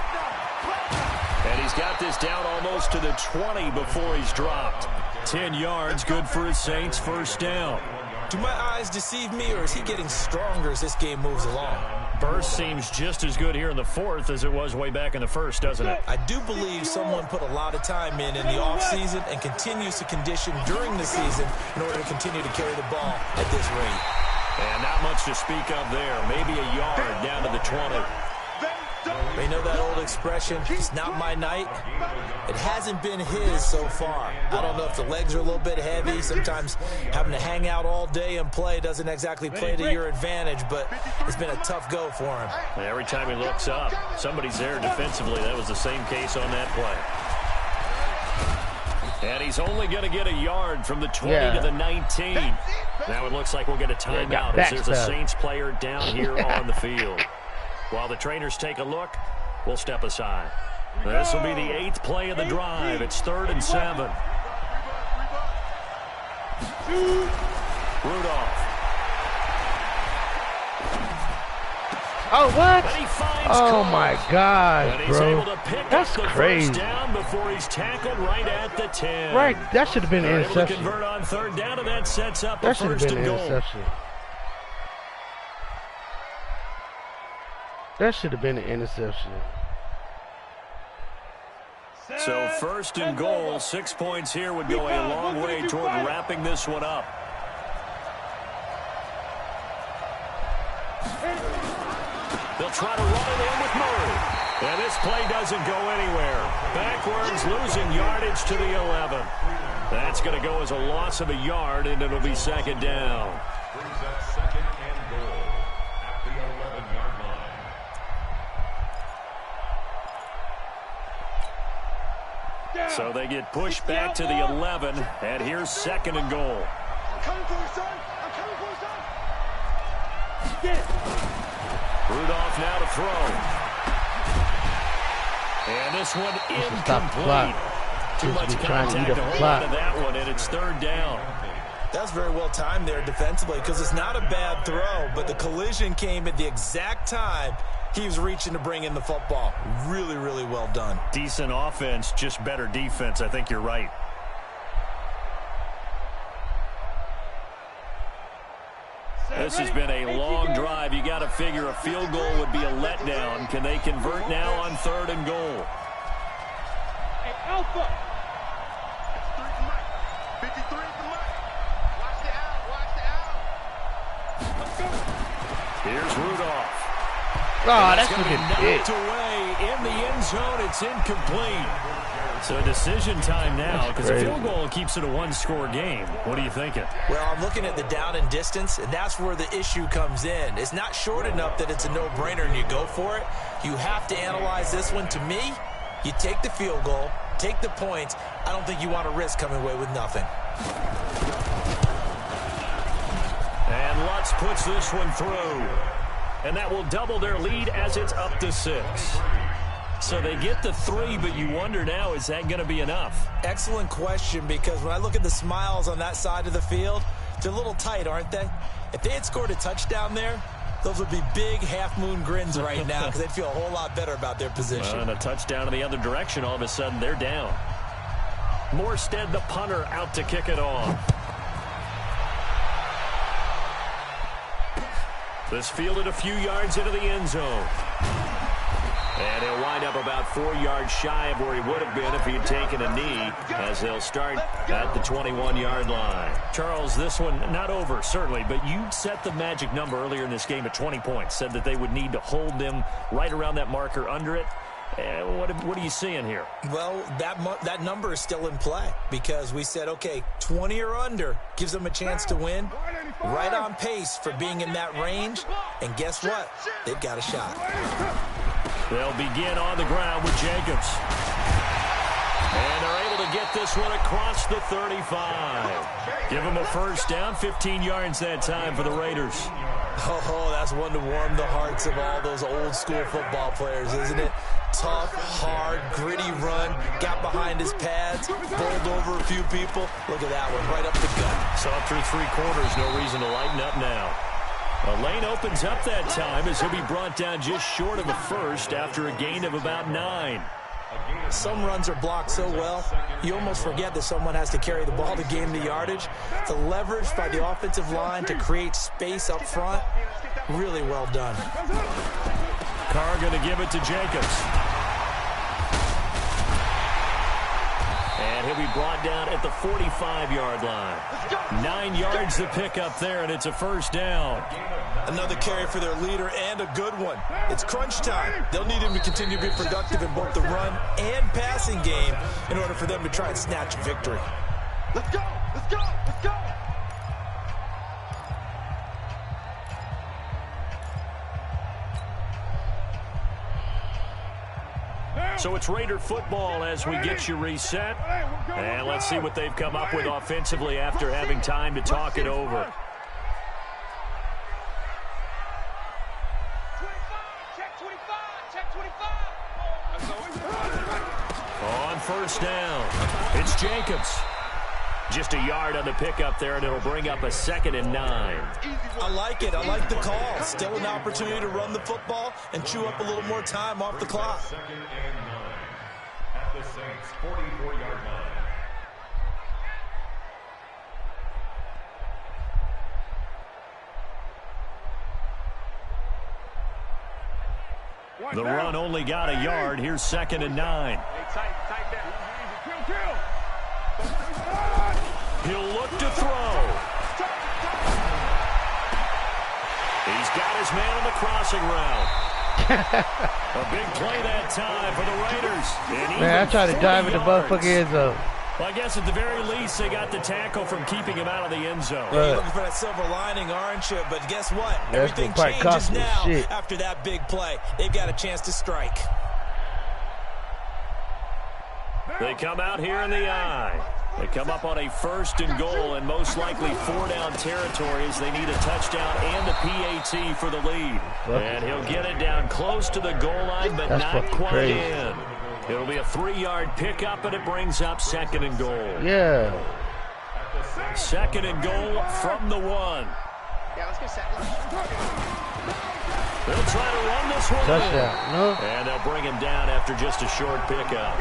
And he's got this down almost to the 20 before he's dropped. 10 yards, good for his Saints, 1st down. Do my eyes deceive me, or is he getting stronger as this game moves along? Burst seems just as good here in the 4th as it was way back in the 1st, doesn't it? I do believe someone put a lot of time in the offseason and continues to condition during the season in order to continue to carry the ball at this rate. And not much to speak of there. Maybe a yard down to the 20. You know that old expression, it's not my night? It hasn't been his so far. I don't know if the legs are a little bit heavy. Sometimes having to hang out all day and play doesn't exactly play to your advantage, but it's been a tough go for him. Every time he looks up, somebody's there defensively. That was the same case on that play. And he's only going to get a yard from the 20 to the 19. Now it looks like we'll get a timeout as there's a Saints player down here on the field. While the trainers take a look, we'll step aside. This will be the 8th play of the drive. It's 3rd and 7. Rudolph. Oh, what? Oh, Cook. my God, and he's bro. able to pick That's up the crazy. first down before he's tackled right at the 10. Right, that should have been an They're able to interception. convert on 3rd down, and that sets up That a should have 1st been and an goal. interception. That should have been an interception. So 1st and goal, 6 points here would go a long way toward wrapping this one up. They'll try to run it in with Murray. And this play doesn't go anywhere. Backwards, losing yardage to the 11. That's going to go as a loss of a yard, and it'll be 2nd down. Brings up 2nd and goal at the 11-yard line. So they get pushed back to the 11, and here's 2nd and goal. I'm coming for you, son. I'm coming for you, son. Get it. Rudolph now to throw. And this one Stop the clock. incomplete. Too much Trying to eat contact up to the hold on to clock. that one, and it's third down. That's very well timed there defensively because it's not a bad throw, but the collision came at the exact time he was reaching to bring in the football. Really, really well done. Decent offense, just better defense. I think you're right. This has been a long drive. You got to figure a field goal would be a letdown. Can they convert now on 3rd and goal? Hey, Alpha. 53 to Mike. Watch the out. Watch the out. Let's go. Here's Rudolph. Oh, that's going to be looking big. knocked away in the end zone. It's incomplete. So decision time now because a field goal keeps it a one-score game. What are you thinking? Well, I'm looking at the down and distance, and that's where the issue comes in. It's not short enough that it's a no-brainer and you go for it. You have to analyze this one. To me, you take the field goal, take the points. I don't think you want to risk coming away with nothing. And Lutz puts this one through. And that will double their lead as it's up to 6. So they get the 3, but you wonder now, is that going to be enough? Excellent question, because when I look at the smiles on that side of the field, they're a little tight, aren't they? If they had scored a touchdown there, those would be big half-moon grins right now because they'd feel a whole lot better about their position. And a touchdown in the other direction, all of a sudden they're down. Morstead, the punter, out to kick it off. This fielded a few yards into the end zone. And he'll wind up about 4 yards shy of where he would have been if he had taken a knee, as they'll start at the 21-yard line. Charles, this one not over, certainly, but you set the magic number earlier in this game at 20 points, said that they would need to hold them right around that marker under it. What are you seeing here? Well, that number is still in play because we said, okay, 20 or under gives them a chance to win. Right on pace for being in that range. And guess what? They've got a shot. They'll begin on the ground with Jacobs. And they're able to get this one across the 35. Give them a first down, 15 yards that time for the Raiders. Oh, that's one to warm the hearts of all those old school football players, isn't it? Tough, hard, gritty run, got behind his pads, bowled over a few people. Look at that one, right up the gut. Saw through 3 quarters, no reason to lighten up now. A lane opens up that time as he'll be brought down just short of a first after a gain of about 9. Some runs are blocked so well, you almost forget that someone has to carry the ball to gain the yardage. The leverage by the offensive line to create space up front, really well done. Carr going to give it to Jacobs. And he'll be brought down at the 45-yard line. 9 yards to pick up there, and it's a first down. Another carry for their leader, and a good one. It's crunch time. They'll need him to continue to be productive in both the run and passing game in order for them to try and snatch a victory. Let's go! Let's go! Let's go! So it's Raider football as we get you reset. And let's see what they've come up with offensively after having time to talk it over. On first down, it's Jacobs. Just a yard on the pickup there, and it'll bring up a 2nd and 9. I like it. I like the call. Still an opportunity to run the football and chew up a little more time off the clock. 2nd and 9 at the Saints' 44-yard line. The run only got a yard. Here's 2nd and 9. He'll look to throw. He's got his man on the crossing route. A big play that time for the Raiders. Man, I tried to dive in the motherfucking end zone. Well, I guess at the very least, they got the tackle from keeping him out of the end zone. Yeah, you're looking for that silver lining, aren't you? But guess what? That's Everything changes now after that big play. They've got a chance to strike. They come out here in the eye. They come up on a 1st and goal, and most likely 4-down territory as they need a touchdown and a PAT for the lead. And he'll get it down close to the goal line, but not quite in. It'll be a 3-yard pickup, and it brings up 2nd and goal. Yeah. 2nd and goal from the 1. Yeah, let's go second. They'll try to run this one. Touchdown. No. And they'll bring him down after just a short pickup.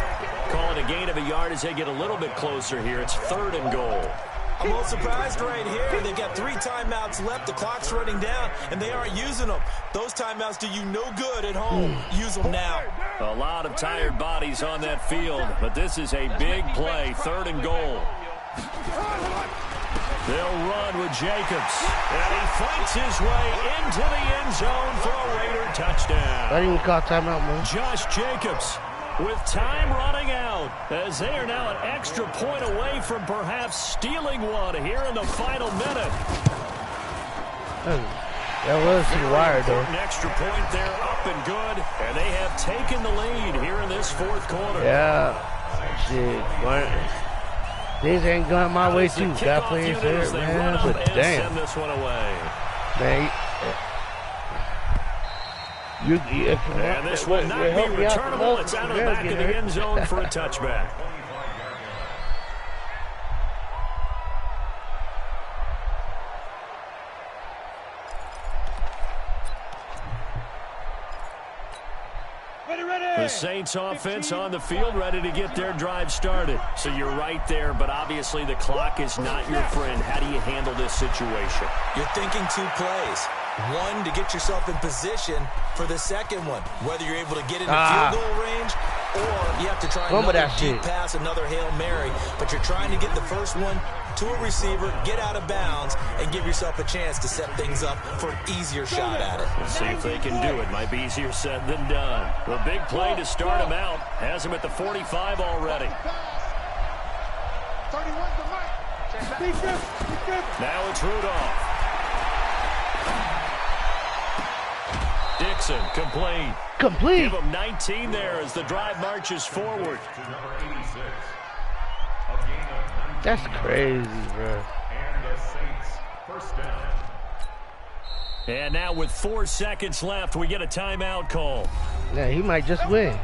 Call it a gain of a yard as they get a little bit closer here. It's 3rd and goal. I'm a little surprised right here. They've got 3 timeouts left. The clock's running down, and they aren't using them. Those timeouts do you no good at home. Use them now. A lot of tired bodies on that field, but this is a big play. 3rd and goal. They'll run with Jacobs, and he fights his way into the end zone for a Raider touchdown. I didn't even call timeout, man. Josh Jacobs with time running out as they are now an extra point away from perhaps stealing one here in the final minute. That was to the wire, though. An extra point there, up and good, and they have taken the lead here in this 4th quarter. Yeah. Shit. These ain't going my way, too. God plays there, man. But damn. Send this one away. Man, and this will not be returnable. It's out of the back of the end zone for a touchback. The Saints offense on the field, ready to get their drive started. So you're right there, but obviously the clock is not your friend. How do you handle this situation? You're thinking 2 plays. One, to get yourself in position for the second one. Whether you're able to get into field goal range, or you have to try another deep pass, another Hail Mary. But you're trying to get the first one to a receiver, get out of bounds, and give yourself a chance to set things up for an easier shot at it. Let's see if they can do it. Might be easier said than done. The big play to start him out has him at the 45 already. 31 to Mike. Now it's Rudolph. Dixon, complete. Complete. Give him 19 there as the drive marches forward. That's crazy, bro. And the Saints first down. And now with 4 seconds left, we get a timeout call. Yeah, he might just win.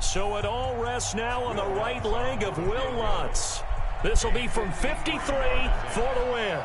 So it all rests now on the right leg of Will Lutz. This will be from 53 for the win.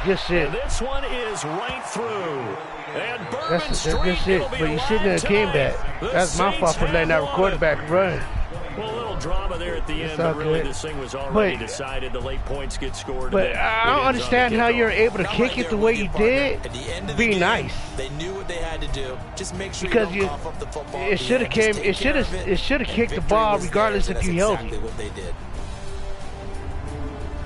Good shit. And this one is right through. And That's good shit. But you shouldn't have came back. That's my fault for letting that quarterback run. Well, a little drama there at the end, but really this thing was already decided. The late points get scored. But I don't understand how you're able to kick it the way you did. At the end of Be the game, nice. They knew what they had to do. Just make sure Because you don't cough up the football. it should have came. It should have kicked the ball regardless if you held it. What they did.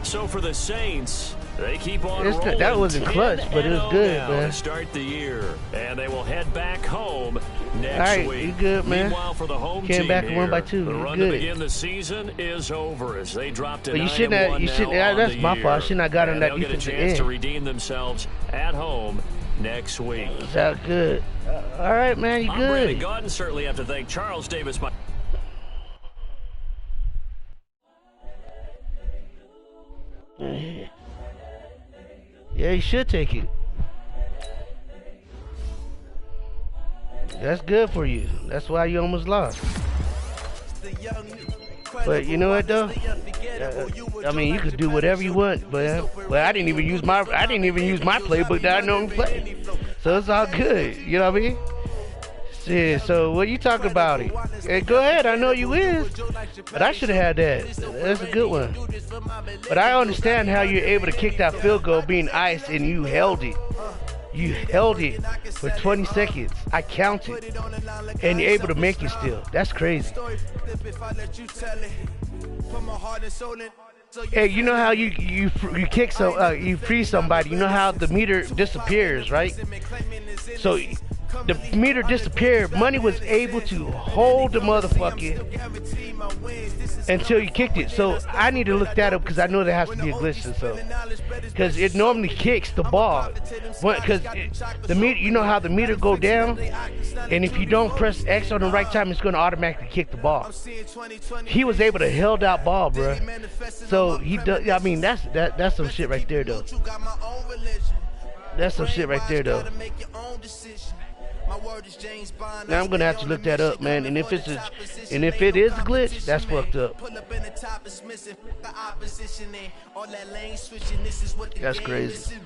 So for the Saints, they keep on rolling. That wasn't clutch, but it was good, now man. to start the year, and they will head back home next All right, week. you good, man. Meanwhile, for the home Came team back and won by 2. the You run good. to begin the season is over as they dropped to 9-1 But you shouldn't have. You shouldn't. That's my fault. I shouldn't have got on that they'll get a defensive chance to end. redeem themselves at home next week. Sound good. All right, man. You I'm Brandon good. Gaudin. Certainly have to thank Charles Davis. Yeah, you should take it. That's good for you. That's why you almost lost. But you know what though? I mean, you could do whatever you want, but I didn't even use my playbook that I normally play. So it's all good. You know what I mean? Shit, so what you talking about it? Hey, go ahead, I know you is. But I should have had that. That's a good one. But I understand how you're able to kick that field goal being iced and you held it. You held it for 20 seconds. I counted. And you're able to make it still. That's crazy. Hey, you know how you freeze somebody, you know how the meter disappears, right? So the meter disappeared, Money was able to hold the motherfucker until you kicked it. So I need to look that up because I know there has to be a glitch or something. Because it normally kicks the ball. Because the meter, you know how the meter go down, and if you don't press X on the right time, it's going to automatically kick the ball. He was able to held that ball, bro. So he does. I mean, that's some shit right there, though. That's some shit right there, though. Now I'm gonna have to look that up, man. And if it is a glitch, that's fucked up. That's crazy.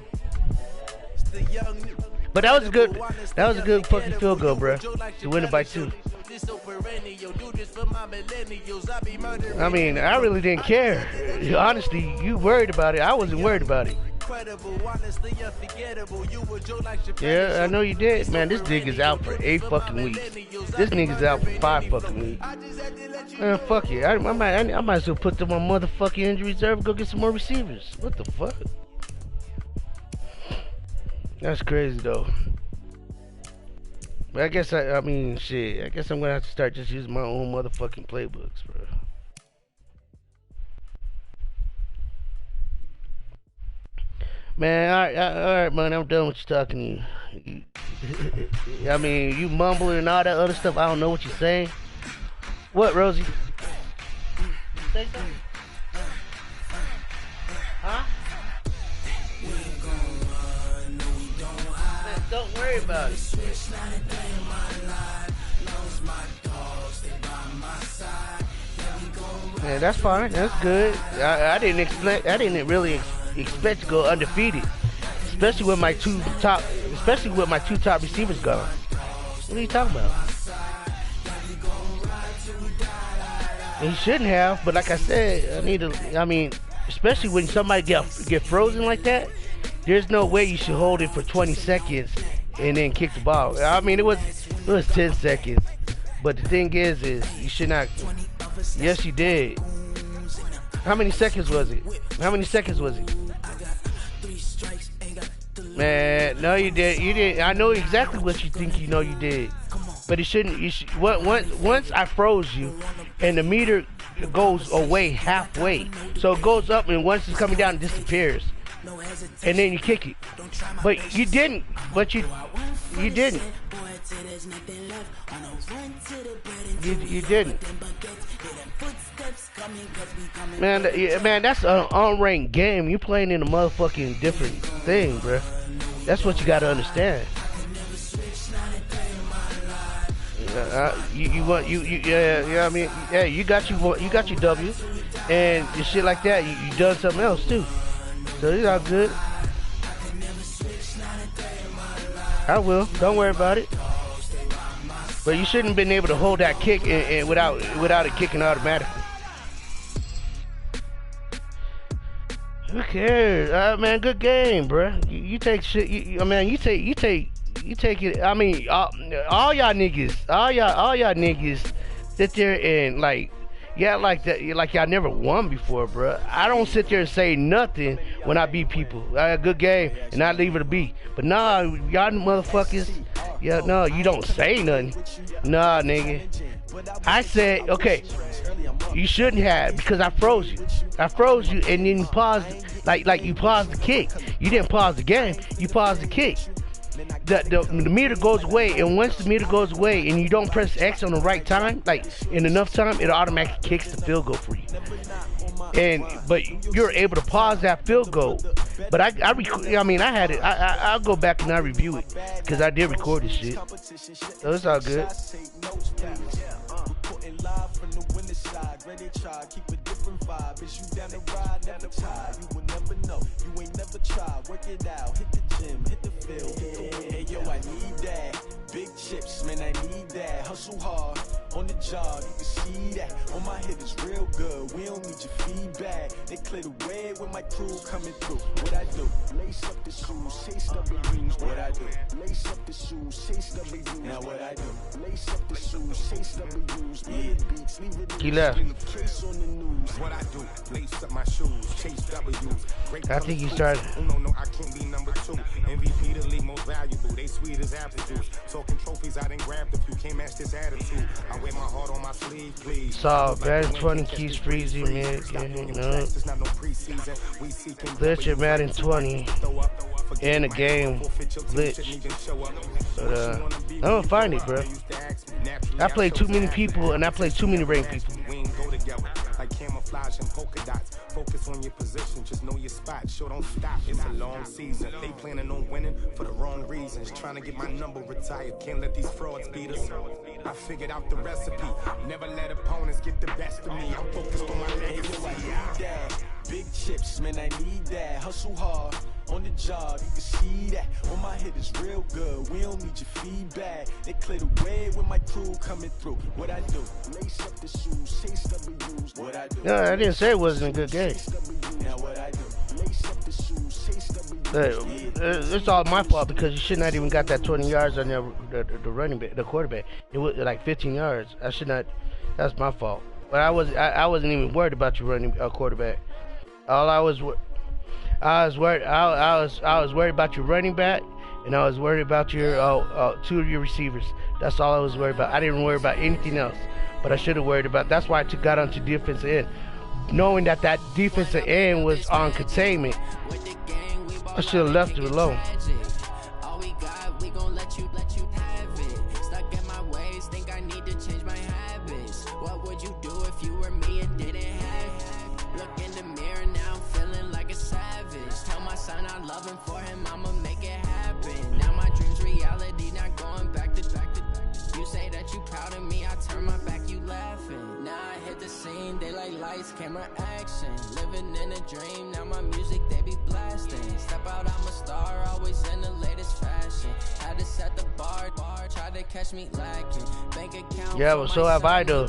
But that was good. That was a good fucking field goal, bro. To win it by 2. I mean, I really didn't care. Honestly, you worried about it. I wasn't worried about it. Yeah, I know you did, man. This nigga's out for 8 fucking weeks. This nigga's out for 5 fucking weeks. Man, fuck it. I might as well put them on motherfucking injury reserve and go get some more receivers. What the fuck? That's crazy though. But I guess I mean shit. I guess I'm gonna have to start just using my own motherfucking playbooks, bro. Man, alright, man, I'm done with you talking to you. I mean, you mumbling and all that other stuff. I don't know what you're saying. What, Rosie? Say something? Huh? Man, don't worry about it. Man, that's fine. That's good. I didn't really expect to go undefeated, especially with my two top receivers gone. What are you talking about? He shouldn't have, but like I said, I mean, especially when somebody get frozen like that, there's no way you should hold it for 20 seconds and then kick the ball. I mean, it was 10 seconds, but the thing is you should not. Yes, you did. How many seconds was it? Man, no, you did. You did. I know exactly what you think. You know you did, but it shouldn't. You should. Once I froze you, and the meter goes away halfway, so it goes up, and once it's coming down, it disappears, and then you kick it. But you didn't. You didn't. You didn't. Man, that's an unranked game. You playing in a motherfucking different thing, bruh. That's what you gotta understand. I mean, yeah, you got your W, and the shit like that. You done something else too, so it's all good. I will. Don't worry about it. But you shouldn't have been able to hold that kick and without it kicking automatically. Who cares? Man, good game, bruh. You take shit. You take it. I mean, all y'all niggas sit there and like y'all never won before, bruh. I don't sit there and say nothing when I beat people. I had a good game and I leave it to be. But nah, y'all motherfuckers. Yeah, no, you don't say nothing. Nah, nigga. I said, okay, you shouldn't have because I froze you. And then you paused, like you paused the kick. You didn't pause the game. You paused the kick. The meter goes away, and once the meter goes away, and you don't press X on the right time, like in enough time, it automatically kicks the field goal for you. But you're able to pause that field goal. But I had it. I'll go back and I review it because I did record this shit. So it's all good. Keep a different vibe. Is you down the ride, never tired. You will never know. You ain't never tried. Work it out. Hit the gym, hit the field. Hey yo, I need that. Big chips, man, I need that. Hustle hard on the job. You can see that. On my head is real good. We don't need your feedback. They clear the way when my crew coming through. What I do? Lace up the shoes, chase the dreams. What I do? Lace up the shoes, chase the dreams. Now what I do? Lace up the shoes, chase the dreams. Beats, leave it. He left. What I do, lace up my shoes, chase W's. I think you started. No, I can't be number 2. MVP to lead more most valuable. They sweet as apple juice. Talking trophies, I done grabbed a few. Can't match this attitude. I wear my heart on my sleeve, please. Saw Madden 20 keys freezing, man. Glitch at Madden 20 in a game. Glitch. But, I'm gonna find it, bro. I play too many people and I play too many ranked people. Like camouflage and polka dots. Focus on your position, just know your spot. Sure, don't stop. It's a long season. They planning on winning for the wrong reasons. Trying to get my number retired. Can't let these frauds beat us. I figured out the recipe. Never let opponents get the best of me. I'm focused on my legacy. Big chips, man, I need that. Hustle hard on the job, you can see that. On my head is real good. We don't need your feedback. They clear the way with my crew coming through. What I do? Lace up the shoes, chase W's. What I do? No, I didn't say it wasn't a good game. Now what I do? Lace up the shoes, chase W's. It's all my fault because you should not even got that 20 yards on the running back, the quarterback. It was like 15 yards. I should not. That's my fault. But I wasn't even worried about your running quarterback. All I was worried about your running back, and I was worried about your two of your receivers. That's all I was worried about. I didn't worry about anything else, but I should have worried about. That's why I got onto defensive end, knowing that defensive end was on containment. I should have left it alone. For him, I'ma make it happen. Now my dreams reality, not going back to you say that you proud of me, I turn my back, you laughing. Now I hit the scene, they like lights, camera, action. Living in a dream, now my music they be blasting. Step out, I'm a star, always in the latest fashion. Had to set the bar, try to catch me lacking. Bank account. Yeah, well, so have I though.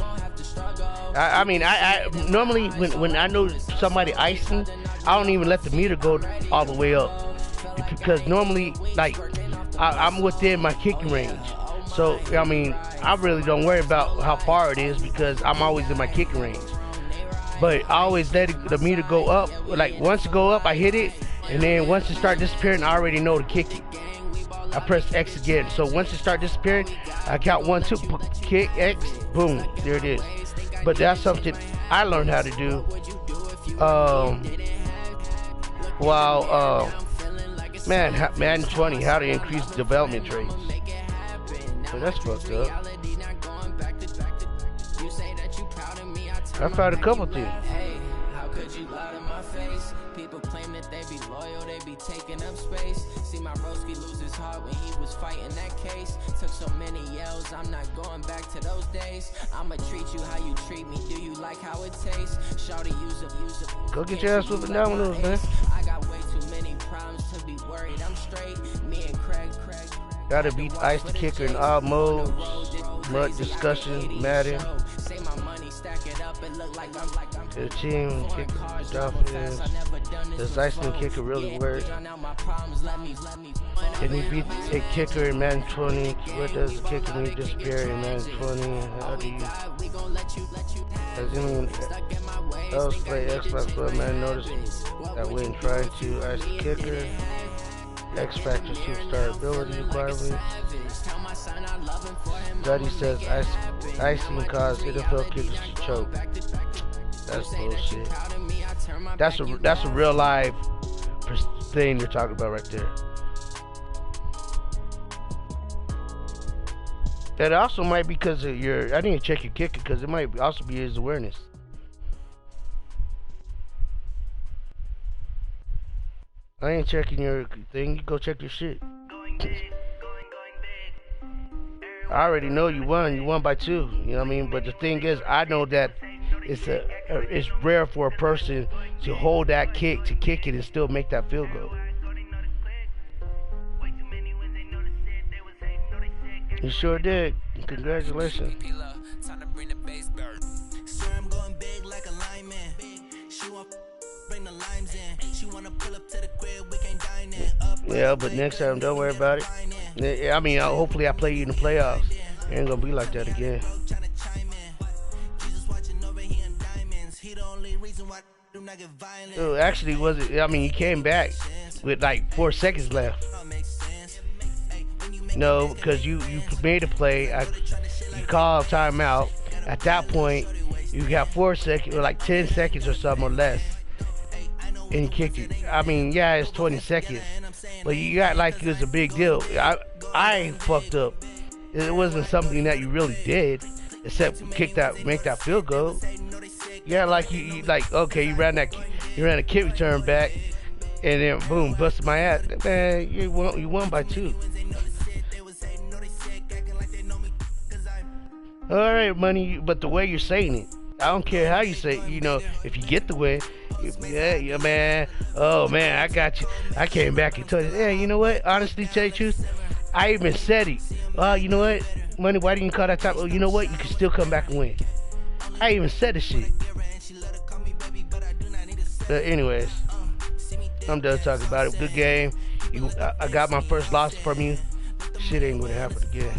I mean, I normally when I know somebody icing, I don't even let the meter go all the way up because normally, like, I'm within my kicking range. So I mean, I really don't worry about how far it is because I'm always in my kicking range. But I always let the meter go up. Like once it go up, I hit it, and then once it start disappearing, I already know to kick it. I press X again. So once it start disappearing, I count 1, 2, kick X, boom, there it is. But that's something I learned how to do. Man, Madden 20, how to increase development traits. So that's fucked up. I found a couple things. How could you lie to my face? People claim that they be loyal, they be taking up space. See my broski lose his heart when he was fighting that case. Took so many yells, I'm not going back to those days. I'ma treat you how you treat me. Do you like how it tastes? Shawty use a Go get your ass with the dominoes, man. I got way too many problems to be worried. I'm straight. Me and Craig. Gotta beat Ice the Kicker in all modes. Mud discussion, Madden. The team kick Dolphins. Does Ice the Kicker really work? Can you beat a kicker in Madden 20? What does the kicker mean disappear in Madden 20? How do you? Has anyone else play Xbox but Madden notice that when trying to Ice the Kicker? X Factor superstar ability requirements. Study says icing causes NFL kickers to choke. That's bullshit. That's a real live thing they're talking about right there. That also might be because of your. I need to check your kicker because it might also be his awareness. I ain't checking your thing. You go check your shit. I already know you won. You won by 2. You know what I mean? But the thing is, I know that it's rare for a person to hold that kick, to kick it, and still make that field goal. You sure did. Congratulations. Yeah, but next time, don't worry about it. I mean, hopefully I play you in the playoffs. It ain't gonna be like that again. Actually, was it? I mean, he came back with like 4 seconds left. No, because you made a play. You call a timeout. At that point, you got 4 seconds, or like 10 seconds or something or less, and you kicked it. I mean, yeah, it's 20 seconds, but you got like it was a big deal. I fucked up. It wasn't something that you really did, except make that field goal. Yeah, like you like okay, you ran a kick return back, and then boom, busted my ass. Man, you won by 2. All right, money, but the way you're saying it, I don't care how you say it. You know, if you get the win, yeah, man. Oh man, I got you. I came back and told you, yeah, you know what? Honestly, tell you the truth, I even said it. You know what, money? Why didn't you call that time? Oh, you know what? You can still come back and win. I even said the shit. But anyways, I'm done talking about it. Good game. I got my first loss from you. Shit ain't gonna happen again.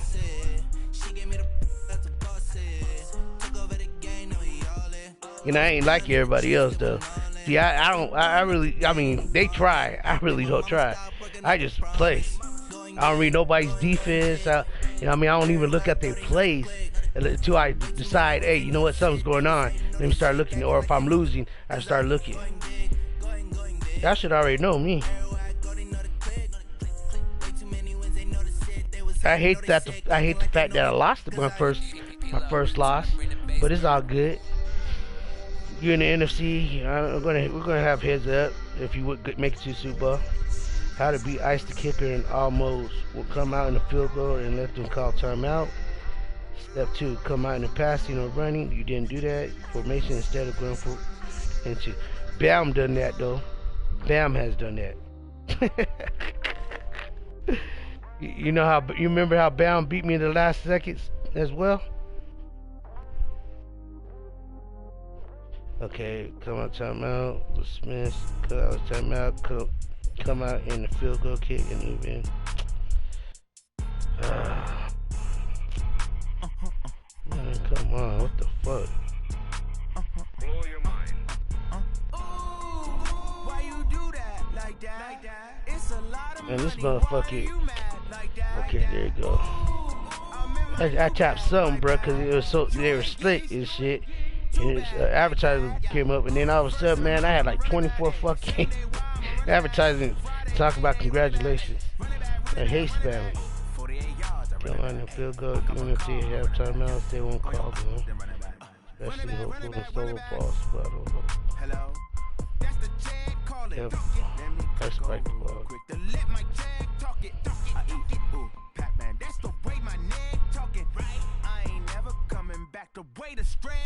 You know, I ain't like everybody else though. See, I mean, they try. I really don't try. I just play. I don't read nobody's defense. I don't even look at their plays until I decide, hey, you know what, something's going on. Let me start looking. Or if I'm losing, I start looking. Y'all should already know me. I hate the fact that I lost my first loss, but it's all good. You're in the NFC. We're gonna have heads up if you would make it to Super Bowl. How to beat ice the kicker in all modes. Will come out in the field goal and let them call timeout. Step 2, come out in the passing or running. You didn't do that. Formation instead of going for into. Bam done that though. Bam has done that. You remember how Bam beat me in the last seconds as well? Okay, come out timeout. Dismiss. Come out timeout. Come out in the field goal kick and move in. Man, come on, what the fuck? Blow your mind. Why you do that like that? It's a lot of Man, this motherfucker. Okay, there you go. I tapped something, bro, because it was they were slick and shit. And advertising came up, and then all of a sudden, man, I had like 24 fucking advertising talking about congratulations. I hate spamming. Come on and field goal, even if they have timeouts, they won't call them. Especially hopeful and solo ball spot. Yep. I spiked the ball.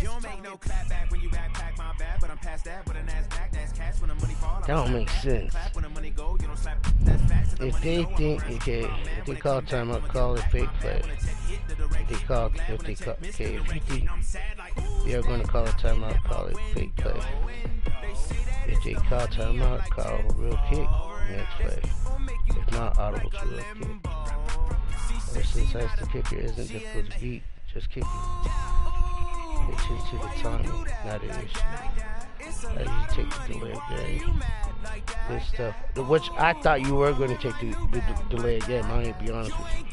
You don't make no clap back when you backpack my bad, but I'm past that. But an ass back, that's cash when the money fall. That don't make sense. If they think, okay, if they call timeout, call it fake play. If you think they're going to call a timeout, call it fake play. If they call timeout, call a real kick, next play. If not, audible to real kick. Or since ice the kicker isn't difficult to beat, just kick it. It's into the timing, not an issue. You take the delay game. Good stuff. Which I thought you were going to take the delay game. I'm going to be honest with you.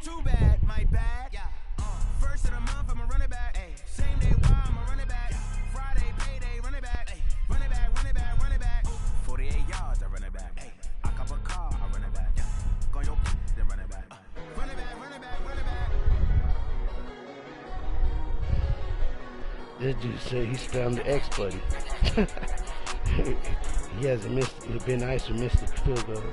Too bad, my bad. First of the month, I'm a running back. Same day, why I'm a running back. Friday, payday, running back. Running back, running back, running back. 48 yards, I run it back. I cop a car, I run it back. Go your then run it back. Running back, running back, running back. This dude said he spammed the X button. He hasn't missed. It'd been nice to miss the field goal.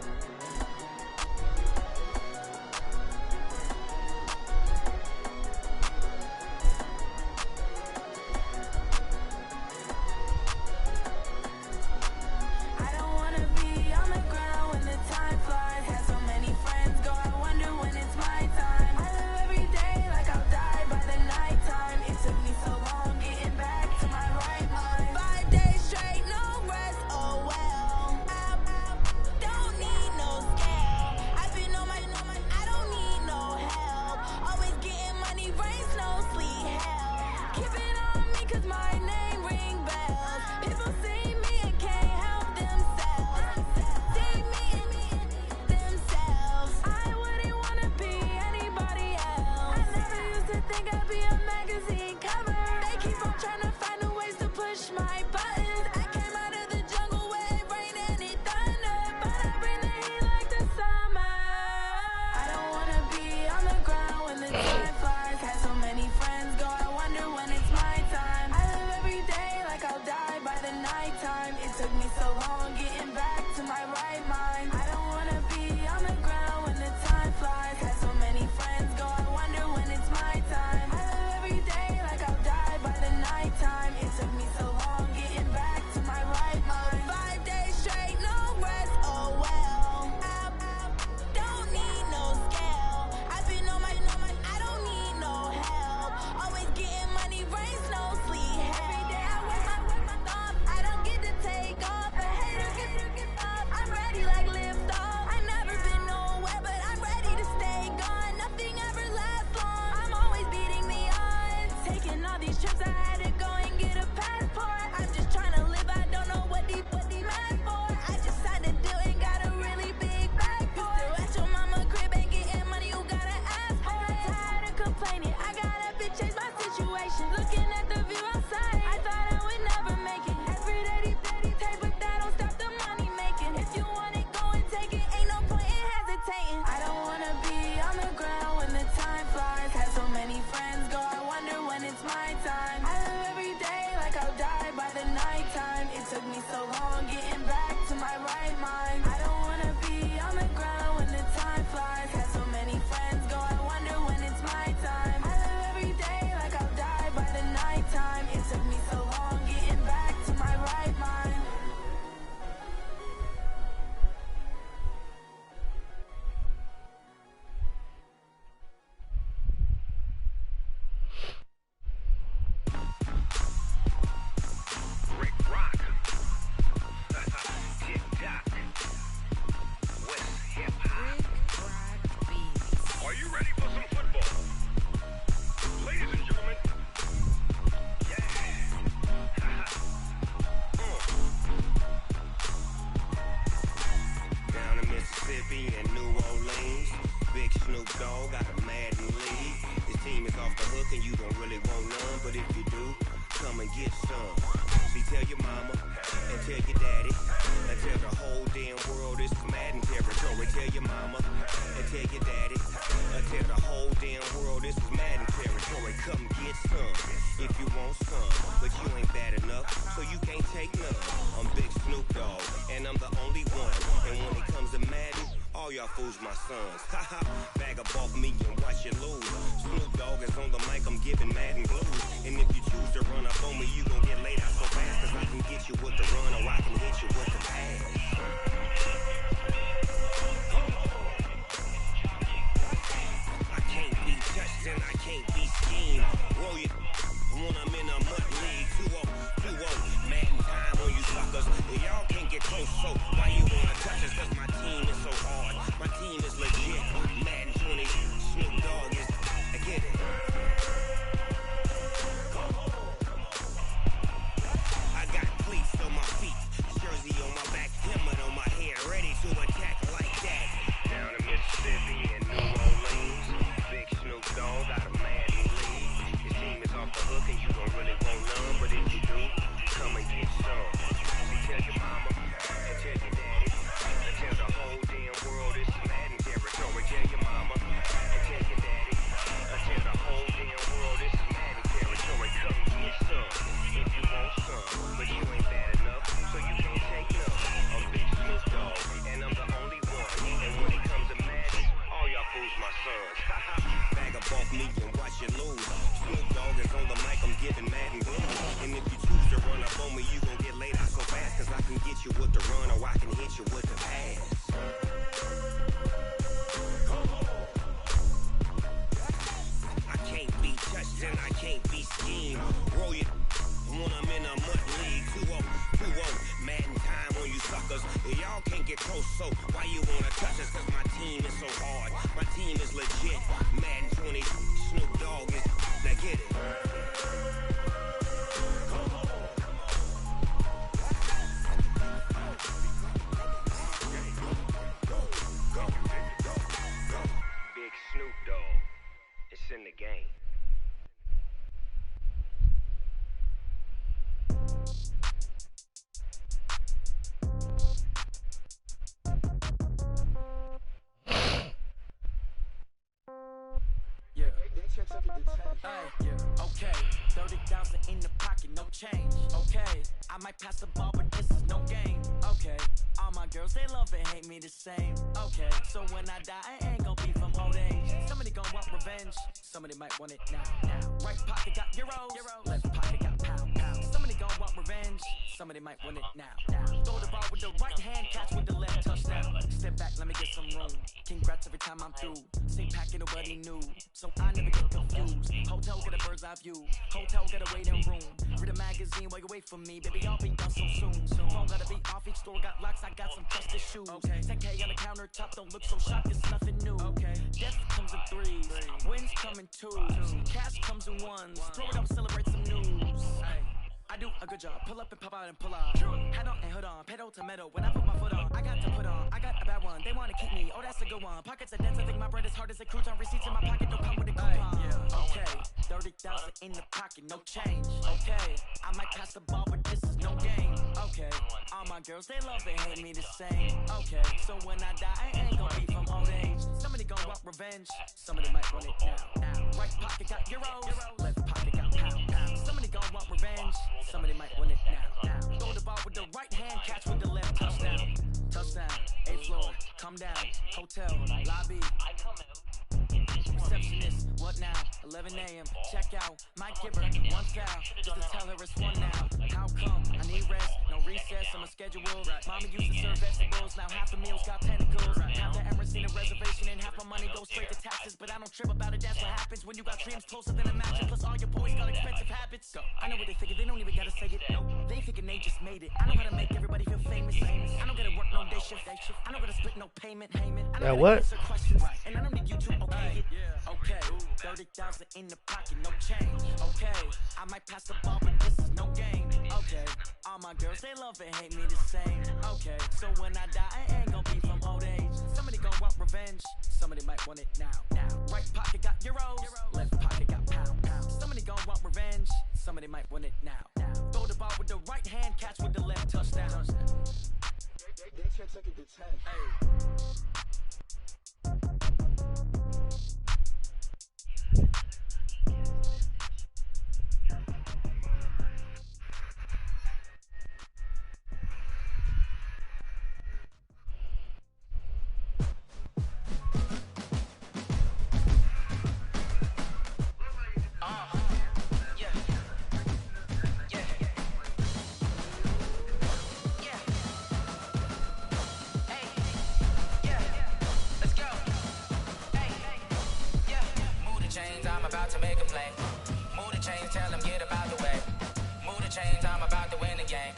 it's my time. I live every day like I'll die by the nighttime. It took me so long getting back to my right mind. I don't wanna be on the ground when the time flies. Got so many friends go, I wonder when it's my time. I live every day like I'll die by the nighttime. It took me so long getting back to my right mind. Okay, 30,000 in the pocket, no change. Okay, I might pass the ball, but this is no game. Okay, all my girls, they love and hate me the same. Okay, so when I die, I ain't gonna be from old age. Somebody gonna want revenge, somebody might want it now. Right pocket got euros, left pocket got pounds. Somebody gonna want revenge, somebody might want it now. Throw the ball with the right hand, catch with the left, touchdown. Step back, let me get some room. Congrats every time I'm through. Same packet, nobody knew, so I never get confused. Hotel get a bird's eye view, hotel get a waiting room. Read a magazine while you wait for me, baby, I'll be done so soon. Phone gotta be off, each store got locks, I got some trusted shoes. 10K on the countertop, don't look so shocked, it's nothing new. Death comes in threes, wins come in twos, cash comes in ones. Throw it up, celebrate some news. I do a good job, pull up and pop out and pull out. Hat on and hood on, pedal to metal. When I put my foot on, I got to put on. I got a bad one, they wanna keep me, oh that's a good one. Pockets are dense, I think my bread is hard as a crouton. Receipts in my pocket, don't come with a coupon. Okay, 30,000 in the pocket, no change. Okay, I might pass the ball, but this is no game. Okay, all my girls, they love and hate me the same. Okay, so when I die, I ain't gonna be from old age. Somebody gonna want revenge, somebody might want it now. Right pocket got euros, left pocket got pounds. gon' want revenge. Somebody might win it now. Throw the ball with the right hand, catch with the left. Touchdown. Touchdown. 8th floor. Come down. Hotel. Lobby. Receptionist, what now? 11 a.m. Check out. Might give her one foul just to tell her it's one now. How come? I need rest, no recess. I'm a schedule. Mama used to serve vegetables. Now half the meals got tentacles. Half the Emirates need a reservation and half my money goes straight to taxes. But I don't trip about it. That's what happens when you got dreams closer than a mountain. Plus all your boys got expensive habits. I know what they thinking. They don't even gotta say it. No, they thinking they just made it. I know how to make everybody feel famous. I don't gotta work no day shift. I don't gotta split no payment. I don't what? answer questions. And I don't need you to okay it. Okay, 30,000 in the pocket, no change. Okay, I might pass the ball, but this is no game. Okay, all my girls, they love and hate me the same. Okay, so when I die, I ain't gonna be from old age. Somebody gon' want revenge, somebody might want it now. Right pocket got euros, left pocket got pound. Somebody gon' want revenge, somebody might want it now. Throw the ball with the right hand, catch with the left, touchdown. They check second to 10. To make a play. Move the chains, tell them get about the way. Move the chains, I'm about to win the game.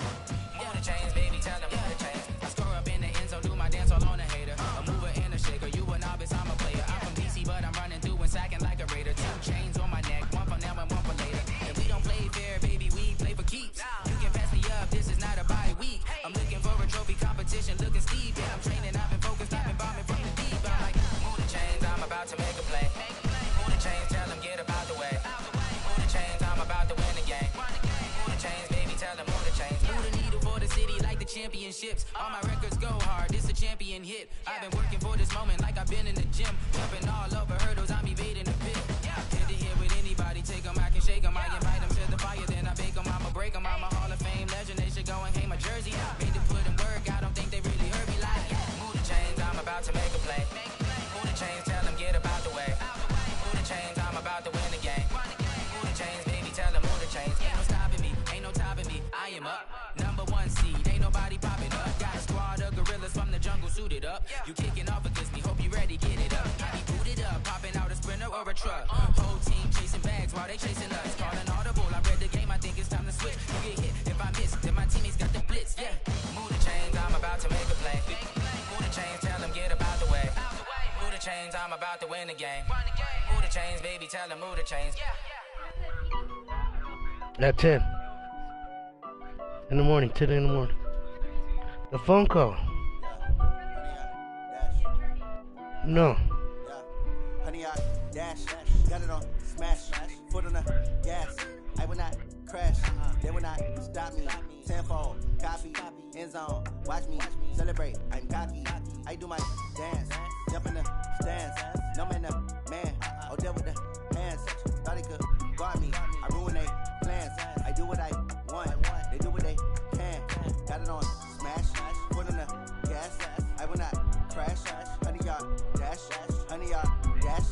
Move the chains, baby, tell them move the chains. I score up in the end zone, do my dance all on a hater. A mover and a shaker, you a novice, I'm a player. I'm from DC, but I'm running through and sacking like a raider. 2 chains on my neck, one for now and one for later. And we don't play fair, baby, we play for keeps. You can pass me up, this is not a bye week. I'm looking for a trophy competition, looking steep. Yeah, I'm training, I've been focused, I've been bombing from the deep. I'm like, move the chains, I'm about to make a play. Move the chains, tell them get about the way. Move the chains, I'm about to win the game. Move the chains, baby, tell them move the chains. Move the needle for the city like the championships. All my records go hard, this a champion hit. I've been working for this moment like I've been in the gym. Jumping all over hurdles, I'm evading the pit. Head to head with anybody, take them, I can shake them. I invite them to the fire, then I bake them. I'ma break them, I'm a Hall of Fame legend. They should go and hang my jersey. Made them put in work, I don't think they really heard me like. Move the chains, I'm about to make a play. Move the chains, tell them get about the way. Move the chains, I'm about to win the game. Move the chains, baby, tell them move the chains. Ain't no stopping me, ain't no topping me. I am up, #1 seed, ain't nobody popping up. Got a squad of gorillas from the jungle suited up. You kicking off against me, hope you ready, get it up. I be booted up, popping out a sprinter or a truck. Whole team chasing bags while they chasing us. Calling audible, I read the game, I think it's time to switch. You get hit, if I miss, then my teammates got the blitz, yeah. Move the chains, I'm about to make a play. Move the chains, tell them get about the way. Move the chains, I'm about to win the game. Move the chains, baby, tell them move the chains. At 10 in the morning, 10 in the morning. The phone call. No. Honey, I dash, got it on smash, foot on the gas. I will not crash, they will not stop me. Tenfold, copy, end zone, watch me celebrate. I'm cocky, I do my dance, jump in the stands. No man, the man, oh, deal with the hands. Thought he could guard me, I ruin they plans. I do what I want, they do what they can. Got it on smash, foot on the gas. I will not crash, honey, y'all dash, honey, y'all dash,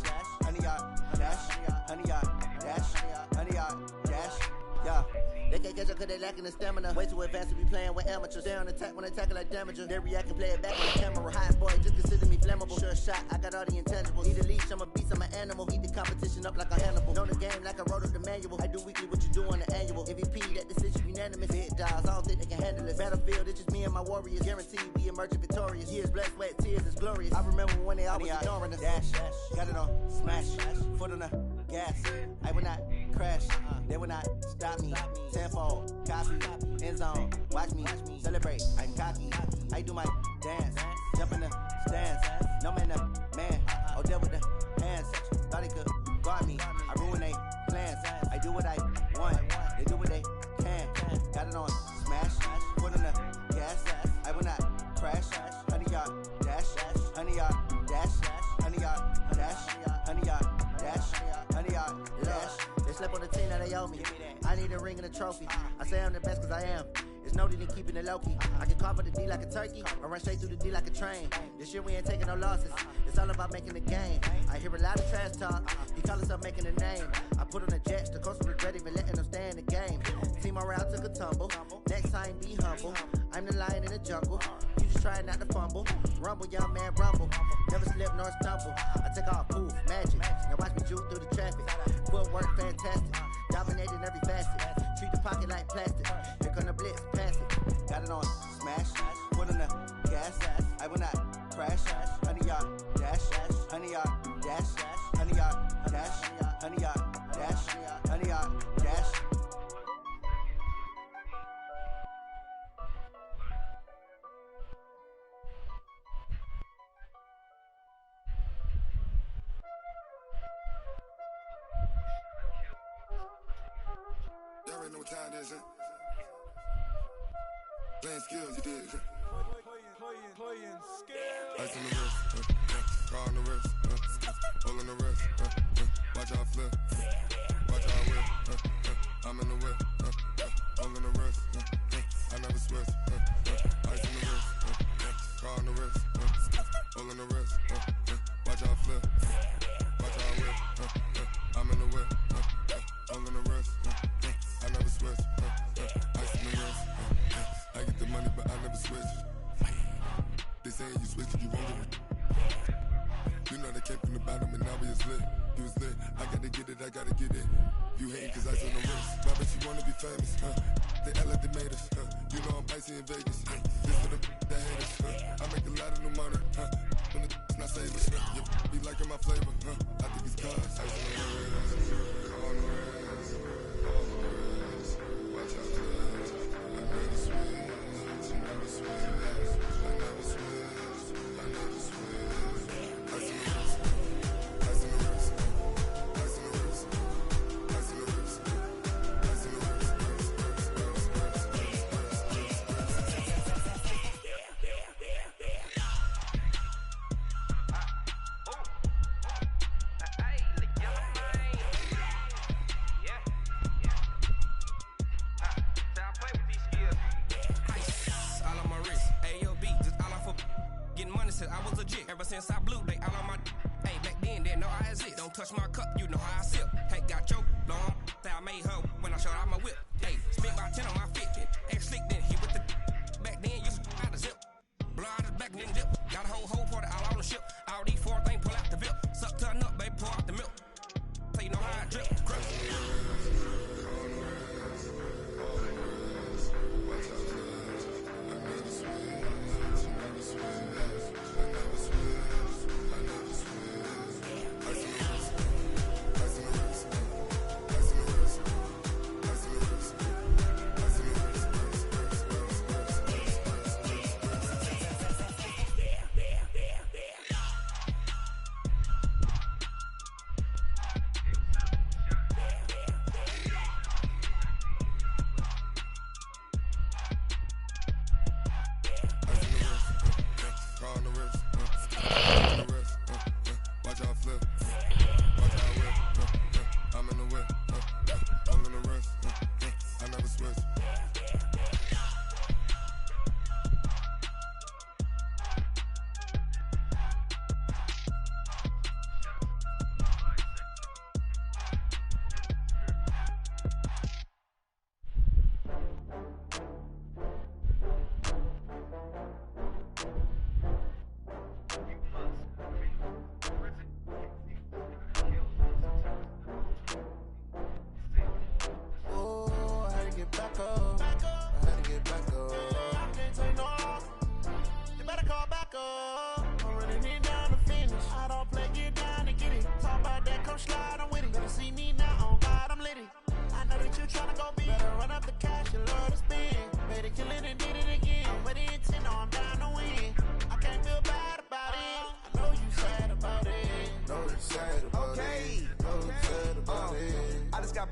honey, y'all dash, honey, y'all dash, honey, y'all dash, yeah. They can't catch up cause they lacking the stamina. Way too advanced to be playing with amateurs. Stay on attack when they tackle like damager. They react and play it back on the camera. Hot boy, just consider me flammable. Sure shot, I got all the intangibles. Need a leash, I'm a beast, I'm an animal. Heat the competition up like a Hannibal. Know the game like I wrote up the manual. I do weekly what you do on the annual. MVP, that decision unanimous. Hit dials, I don't think they can handle it. Battlefield, it's just me and my warriors. Guaranteed we emerging victorious. Years, blood, sweat, tears, it's glorious. I remember when they always ignoring us. Dash, got it on smash, foot on the gas. I will not crash, they will not stop me. Tenfold, copy, end zone, watch me celebrate. I'm cocky, I do my dance, jump in the stands. No man, the man, oh, deal with the hands. Thought he could guard me, I ruin they plans. I do what I want, they do what they can. Got it on smash, foot on the gas. I will not crash, honey, y'all dash, honey, y'all dash, honey, y'all dash, honey, y'all dash, honey, y'all dash. They slept on the team that they owe me. I I need a ring and a trophy. I say I'm the best cause I am. It's no need in keeping it low-key. I can carve up the D like a turkey, or run straight through the D like a train. This year we ain't taking no losses. It's all about making the game. I hear a lot of trash talk. He call himself making a name. I put on the jets, the coach regret even letting them stay in the game. Team around took a tumble. Next time be humble. I'm the lion in the jungle. You just trying not to fumble. Rumble, young man, rumble. Never slip nor stumble. I take off, poof, magic. Now watch me juke through the traffic. Footwork fantastic. Dominating every facet. Treat the pocket like plastic. Here come the blitz, pass it. Got it on smash. Put in the gas. I will not crash. 100-yard dash. 100-yard dash. 100-yard dash. 100-yard dash. 100-yard dash. Y'all already know what time it is, huh? Playing skills, you did. Playing skills. Ice on the wrist, car on the wrist, hole in the wrist, watch out flip, watch out whip, I'm in the whip, hole in the wrist, I never switch, ice on the wrist, car on the wrist, hole in the wrist, watch out flip, watch out whip, I'm in the whip, hole in the wrist, I never switch, ice on the wrist, I get the money but I never switch. They saying you switch it, you won't get it. You know they came from the bottom and now we is lit. You was lit, I gotta get it, I gotta get it. You hating cause ice on the wrist. Why bet you wanna be famous, They act like they made us, You know I'm icy in Vegas, This for the that hate us, I make a lot of new money, When the not saving, You be liking my flavor, I think it's cause ice on the wrist, on the wrist, on the wrist. Watch out, cuz I never switch, I never switch. I was legit ever since I blew they all on my hey back then didn't know I exist. Don't touch my cup, you know how I sip. Hey, got choked long that I made her when I showed out my whip. Hey, spent about 10 on my fit. Ex slick then he with the back then used to out the zip. Blow out his back and then dip. Got a whole party all on the ship. All these 4 things pull out the VIP. Suck turn up, baby, pour out the milk. So you know how I drip.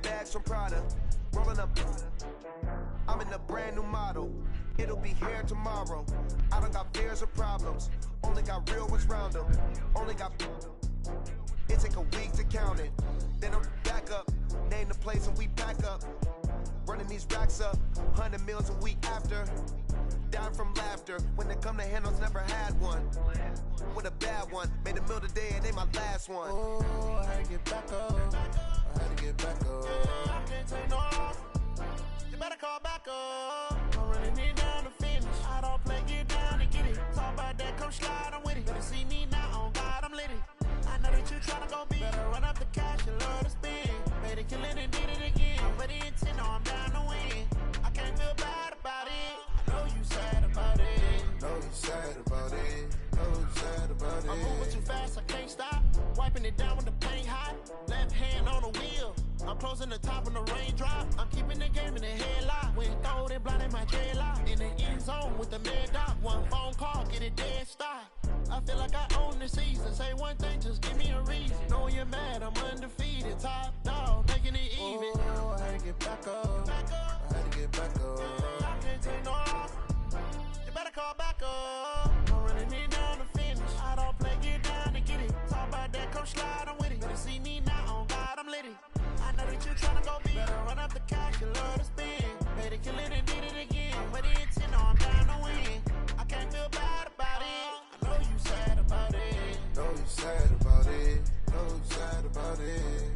Bags from Prada, rolling up. I'm in a brand new model. It'll be here tomorrow. I don't got fears or problems. Only got real ones round them. Only got. It take a week to count it. Then I'm back up. Name the place and we back up. Running these racks up, 100 meals a week after. Down from laughter, when they come to handles, never had one. With a bad one, made a meal today and ain't my last one. Oh, I had to get back up. I had to get back up. I can't take no loss. You better call back up. I'm running it down to finish. I don't play, get down and get it. Talk about that, come slide, I'm with it. Better see me now, on God, I'm litty. I know that you tryna go big. Better run up the cash, you love to spend. Made it, kill it, and did it again. But the intent, no, I'm down to win. I can't feel bad about it. I know you sad about it. Know you sad about it. Know you sad about it. I'm moving too fast, I can't stop. Wiping it down with the paint hot. Left hand on the wheel. I'm closing the top when the raindrop. I'm keeping the game in the headlock. When throwed and blinded my dreadlock. In the end zone with the mad dot. One phone call, get it dead stop. I feel like I own the season. Say one thing, just give me a reason. Know you're mad, I'm undefeated. Top dog, making it even. Oh, I had to get back up. I had to get back up. I can't take no loss. You better call back up. I'm running it down to finish. I don't play, get down to get it. Talk about that, come slide, I'm with it. Better see me now, on God, I'm litty. I know that you tryna go big. Better run up the cash, you love to spend. Made it, kill it, and did it again. But the intent, no, I'm down to win. I can't feel bad about it. I know you sad about it. Know you sad about it. Know you sad about it.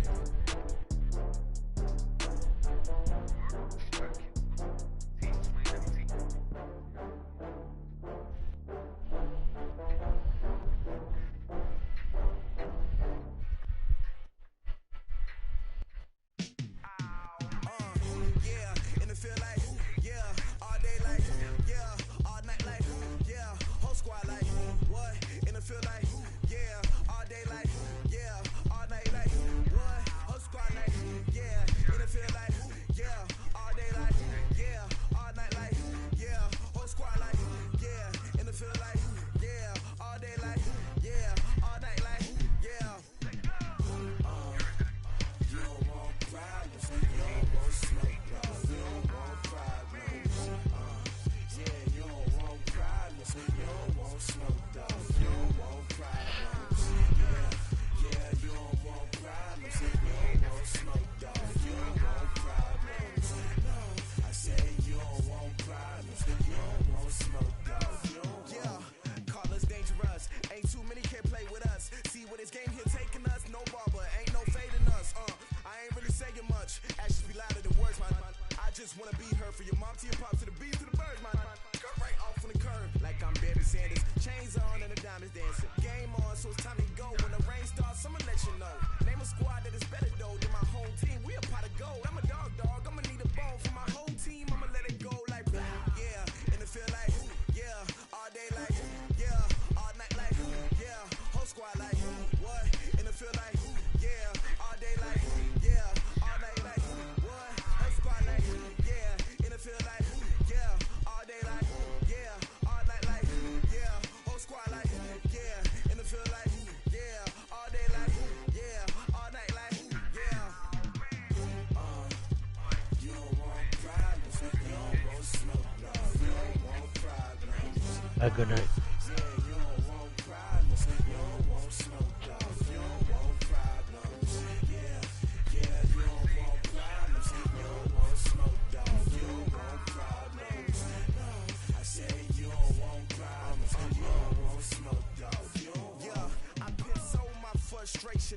Good night.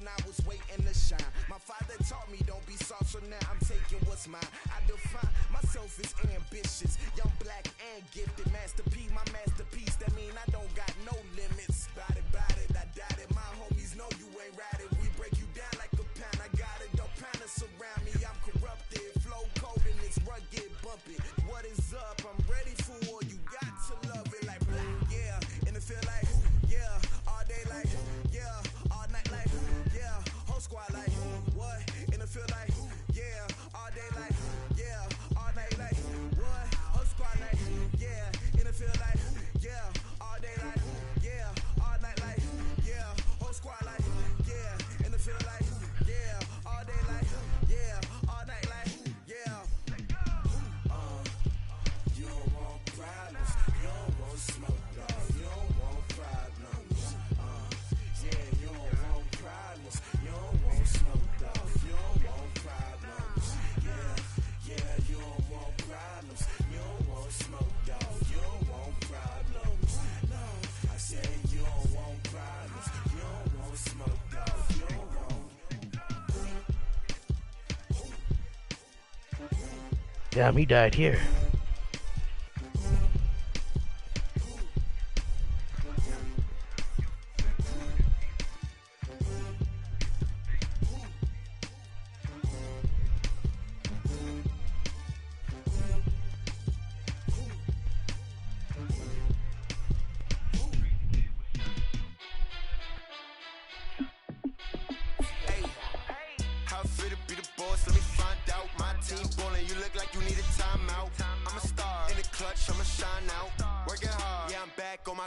I was waiting to shine. My father taught me don't be soft, so now I'm taking what's mine. I define myself as ambitious, young, black, and gifted. Master P, my masterpiece. That mean I don't got no limits. Bout it, I doubt it. My homies know you ain't ratted. We break you down like a pound. I got it, don't pound us around me. I'm corrupted, flow cold and it's rugged, bumpy. What is up? I'm ready for war. You got to love it like black, yeah. And it feel like, yeah, all day like, yeah, all night like, yeah, whole squad like, what? And it feel like, yeah, all day like, yeah, all night like, what? Whole squad like, yeah, and it feel like, yeah, all day like, yeah, all night like, yeah. Damn, he died here.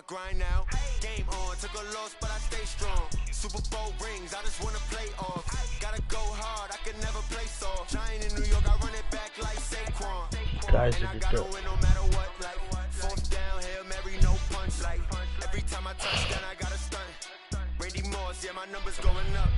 Grind now, game on, took a loss, but I stay strong. Super Bowl rings, I just wanna play off. Gotta go hard, I can never play soft. Giant in New York, I run it back like Saquon. Guys, and I gotta win no matter what, like fourth down, Hail Mary, no punch. Like every time I touch down, I gotta stunt. Randy Moss, yeah, my numbers going up.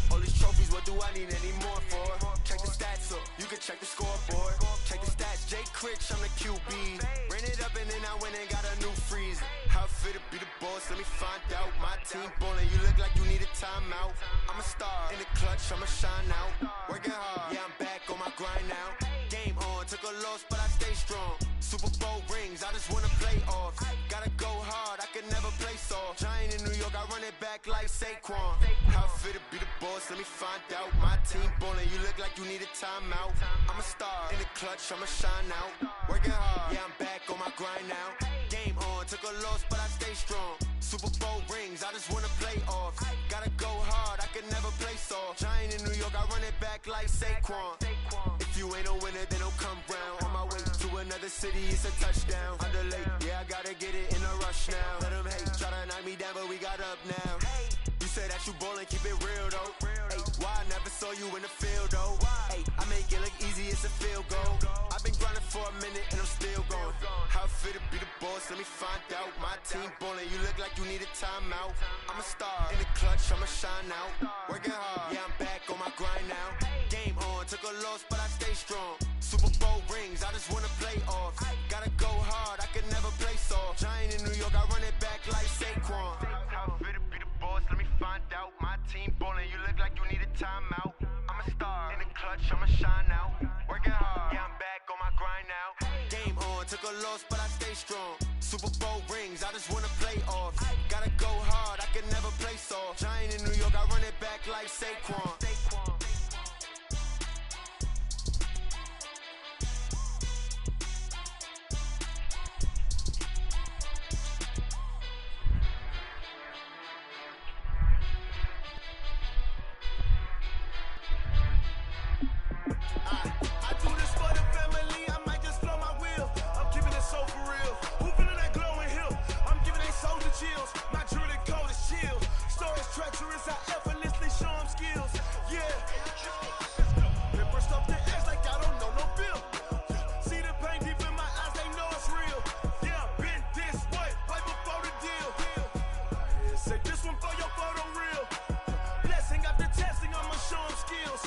All these trophies, what do I need any more for? Check the stats up, you can check the scoreboard. Check the stats, Jay Critch, I'm the QB. Ran it up and then I went and got a new freeze. How fit to be the boss, let me find out. My team ballin', you look like you need a timeout. I'm a star, in the clutch, I'ma shine out. Working hard, yeah, I'm back on my grind now. Game on, took a loss, but I stay strong. Super Bowl rings, I just wanna play off. Gotta go hard, I can never play soft. Giant in New York, I run it back like Saquon. How fit to be the boss, let me find out. My team ballin', you look like you need a timeout. I'm a star, in the clutch, I'ma shine out. Working hard, yeah, I'm back on my grind now. Game on, took a loss, but I stay strong. Super Bowl rings, I just wanna play off. Gotta go hard, I can never play soft. Giant in New York, I run it back like Saquon. If you ain't a winner, then don't come round. On my way to another city, it's a touchdown. Underlay, yeah, I gotta get it in a rush now. Let them hate, try to knock me down, but we got up now. You said that you ballin', keep it real though. Hey, why I never saw you in the field though? Hey, I make it look easy, it's a field goal. I've been grinding for a minute and I'm still going. How fit to be the boss, let me find out. My team ballin', you look like you need a timeout. I'm a star, in the clutch, I'ma shine out. Working hard, yeah, I'm back on my grind now. Game on, took a loss, but I stay strong. Super Bowl rings, I just wanna play off. Gotta go hard, I can never play soft. Giant in New York, I run it back like Saquon. How fit to be the boss, let me find out. My team ballin', you look like you need a timeout. I'm a star, in the clutch, I'ma shine out. Working hard, yeah, I'm back on my grind now. Game on, took a loss, but I stay strong. Super Bowl rings, I just wanna play off. Gotta go hard, I can never play soft. Giant in New York, I run it back like Saquon. I do this for the family, I might just flow my wheel. I'm keeping it so for real. Who feeling that glowing hill? I'm giving they soldier chills. My jewelry code is chill. Stories treacherous, I effortlessly show them skills. Yeah. Pepper stuff the edge like I don't know no bill. See the pain deep in my eyes, they know it's real. Yeah, been this way, right before the deal. Say this one for your photo real. Blessing after testing, I'ma show them skills.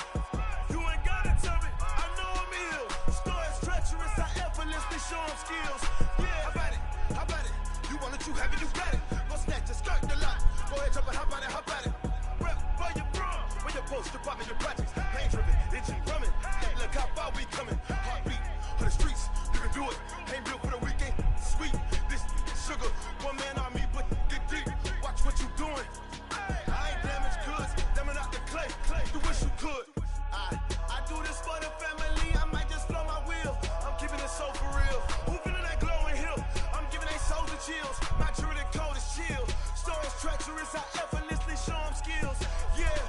You ain't gotta tell me, I know I'm ill. Stories treacherous, I effortlessly show them skills. Yeah, how about it? How about it? You want it, you have it, you got it. Go snatch it, skirt the lot. Go ahead, jump it, how about it? How about it? Rep for your bro, for your post, your pop, your projects. Pain driven, engine drumming. Look how far we coming. Heartbeat for the streets, you can do it. Ain't built for the weekend. Sweet, this sugar, one man army, but get deep. Watch what you doing. I ain't damaged goods, damn out the clay. You wish you could. I do this for the family, I might just flow my wheel. I'm keeping it so for real. Who feeling that glowing hill? I'm giving they soldier chills. My jewelry code is chill. Stories treacherous, I effortlessly show them skills. Yeah.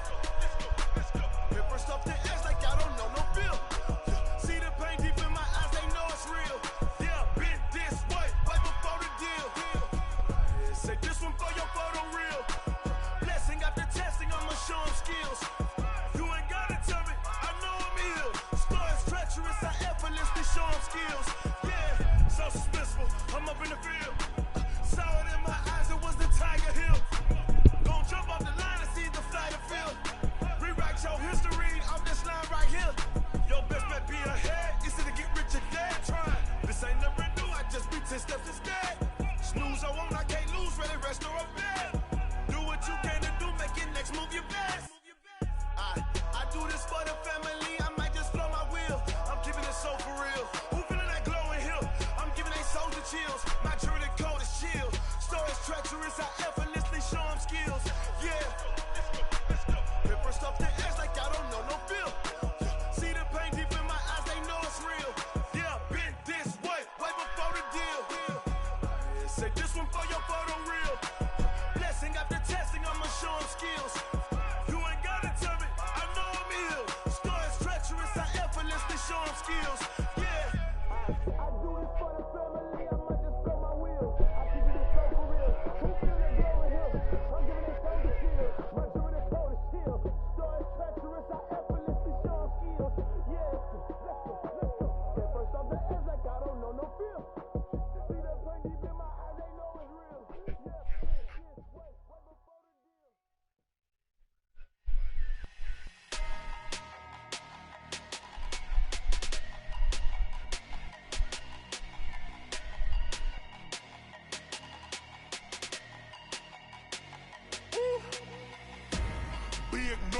Pepper stuff the edge like I don't know no bill. See the pain deep in my eyes, they know it's real. Yeah, been this way, right before the deal. Say this one for your photo real. Blessing after testing, I'ma show them skills. You ain't gotta tell me, I know I'm ill. Stories treacherous, I effortlessly show them skills. Yeah, so suspenseful, I'm up in the field. Saw it in my eyes, it was the Tiger Hill. Gon' jump off the line and see the flight of field. Rewrite your history off this line right here. Your best bet be ahead, easy to get rich or dead. Trying, this ain't never new, I just be 10 steps instead. Snooze I won't, I can't lose, ready, rest or a bed. Do what you can to do, make it next move your best. I do this for the family, I might just flow my wheel. I'm keeping it so for real.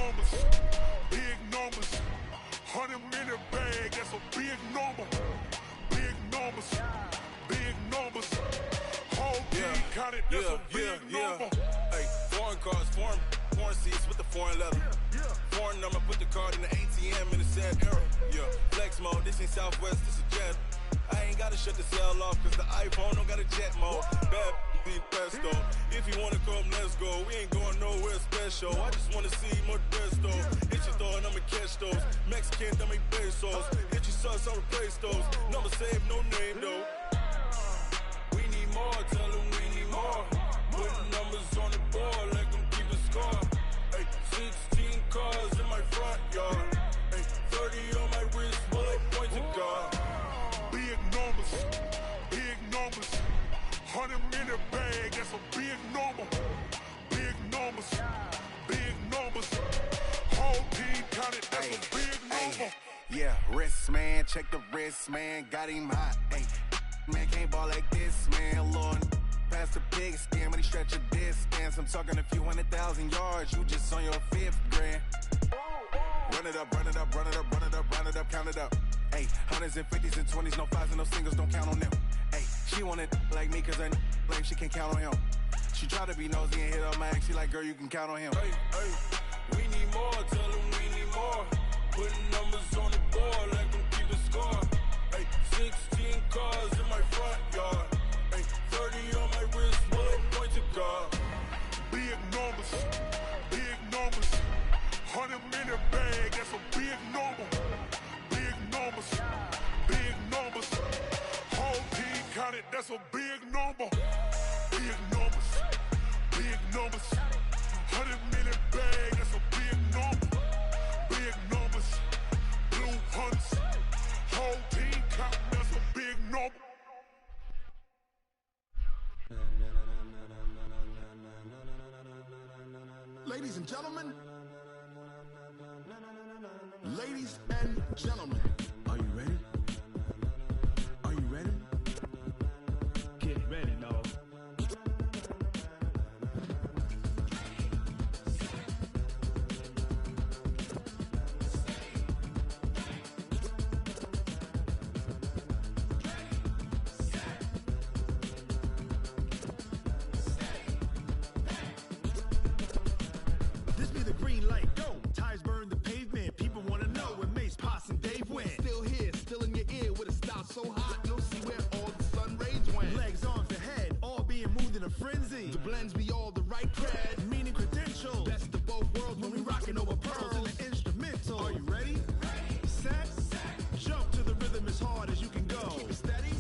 numbers, big numbers. 100 minute bag, that's a big number. Big numbers, big numbers. Whole team counted, that's a big number. Hey, foreign cars, foreign seats with the foreign leather. Foreign number, put the card in the ATM in the sad era. Yeah, flex mode, this ain't Southwest, this a jet. I ain't gotta shut the cell off, cause the iPhone don't got a jet mode. Bad beat presto. If you wanna come, let's go. We ain't going nowhere special. I just wanna see more presto. Hit your thought, I'ma catch those. Mexican, I make pesos. Hit your sus, I'll replace those. Number save, no name though. We need more, tell them we need more. Putting numbers on the board, like them keep a score. Hey, 16 cars in my front yard. Hey, 30 on my wrist, bullet point to God. Big numbers, big numbers. 100 minute bag, that's a big number. Big numbers, big numbers. Whole team counted, that's a big number. Yeah, wrist man, check the wrist man, got him hot. Hey, man can't ball like this, man. Lord, past the pig skin, but he stretch a distance. I'm talking a few 100,000 yards, you just on your 5th grand. Run it up, run it up, run it up, run it up, run it up, count it up. Hey, 100s and 50s and 20s, no 5s and no singles, don't count on them. Hey, she want it like me, cause her like she can't count on him. She try to be nosy and hit up my ex, she like, girl, you can count on him. Hey, hey, we need more, tell them we need more. Putting numbers on the board, like them keep a score. Hey, 16 cars in my front yard. Hey, 30 on my wrist, bullet point to God. Big numbers, big numbers. 100 minute bag, that's a big number. Big numbers, big numbers. Whole team counted, that's a big number. Big numbers, big numbers. 100 minute bag, that's a big number. Big numbers, blue hunts. Whole team counting, that's a big number. Ladies and gentlemen, ladies and gentlemen, are you ready? Are you ready? Get ready, dog. This be the green light, go. Tires burn the pavement. People want to know where Mace, Poss, and Dave went. Still here, still in your ear with a style so hot, you'll see where all the sun rays went. Legs, arms, and head, all being moved in a frenzy. The blends be all the right cred, meaning credentials. Best of both worlds when we rockin' over pearls in the instrumental. Are you ready? Set, jump to the rhythm as hard as you can go. Keep it steady,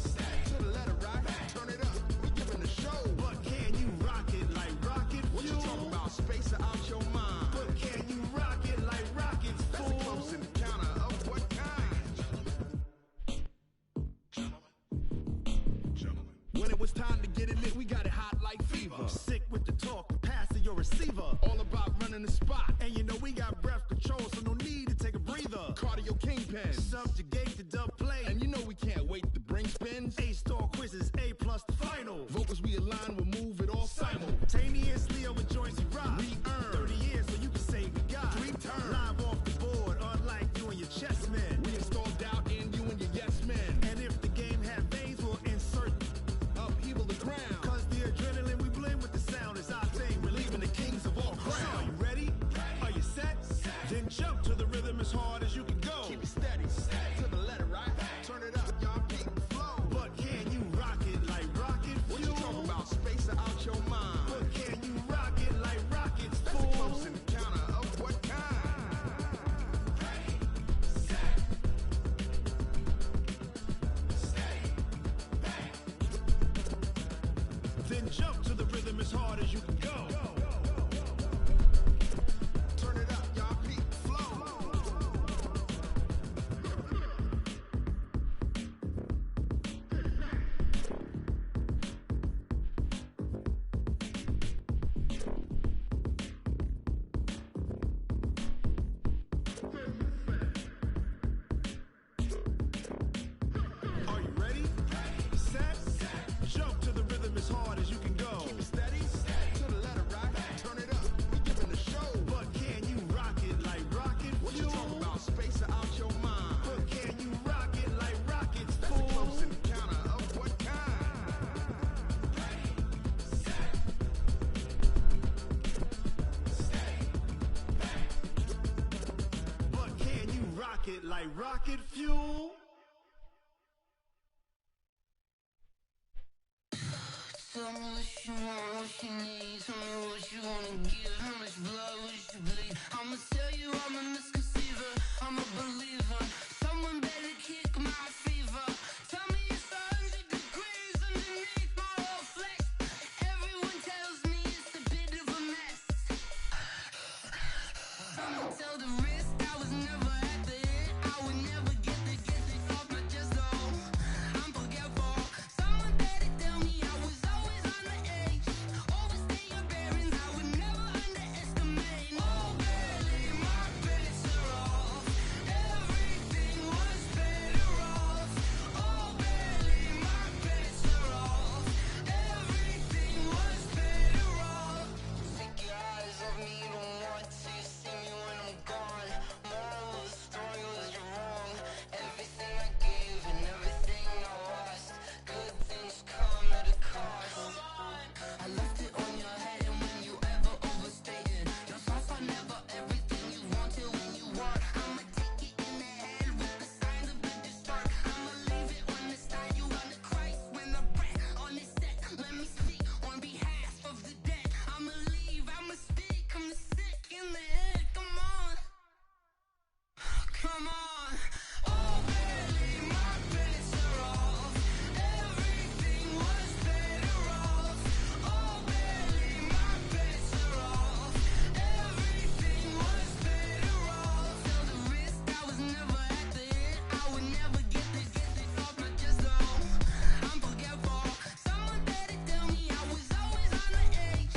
to the letter right. Turn it up, we giving a show. But can you rock it like rocket fuel? What you talking about? Space out your mind. But can you rock it like rockets, fool? That's a close encounter of what kind? When it was time to get it lit, we got it hot like fever. Sick with the talk, passing your receiver. All about running the spot. And you know we got breath control, so no need to take a breather. Cardio kingpin, subjugate the dub play. And you know we can't wait to bring spins. A-star quizzes, A+ the final. Vocals we align, we'll move it all simultaneously over joints we rock. We earn 30 years, so you can say we got 3 turns. Live off the board, unlike you and your chess men. We install doubt in you and your yes men. And if the game had veins, we'll insert upheaval the ground. Cause the adrenaline we blend with the sound is our thing, relieving the kings of all crowns. So are you ready? Are you set? Then jump to the rhythm as hard as you can go. Keep it steady, to the letter right. Turn it up, y'all keep the flow. But pocket like rocket fuel. Tell me what you want, what you need. Tell me what you wanna give. How much blood would you bleed? I'ma tell you I'm a misconceiver. I'm a believer. Someone better kick my fever. Tell me it's 100 degrees underneath my whole flesh. Everyone tells me it's a bit of a mess. Someone tell the risk I was never at the end. I would never get the off my chest though. I'm forgetful. Someone better tell me I was always on the edge. Overstay your bearings, I would never underestimate. Oh barely, my bets are off. Everything was better off. Oh barely, my bets are off. Everything was better off. Take your eyes off me, you don't want to see me when I'm gone. Moral of the story was you're wrong. Everything I gave and everything I lost. Good things come at a cost. I left it on your head, and when you ever overstay it, your thoughts are never everything you wanted when you want. I'ma take it in the head with the signs of a distort. I'ma leave it on the side. You want the Christ when the breath on this set. Let me speak on behalf of the dead. I'ma leave, I'ma speak. I'm the sick in the head. Come on, come on. Oh barely, my bets are off. Everything was better off. Oh barely, my bets are off. Everything was better off. Tell the risk I was never at the end. I would never get this off my chest though. I'm forgetful. Someone better tell me I was always on the edge.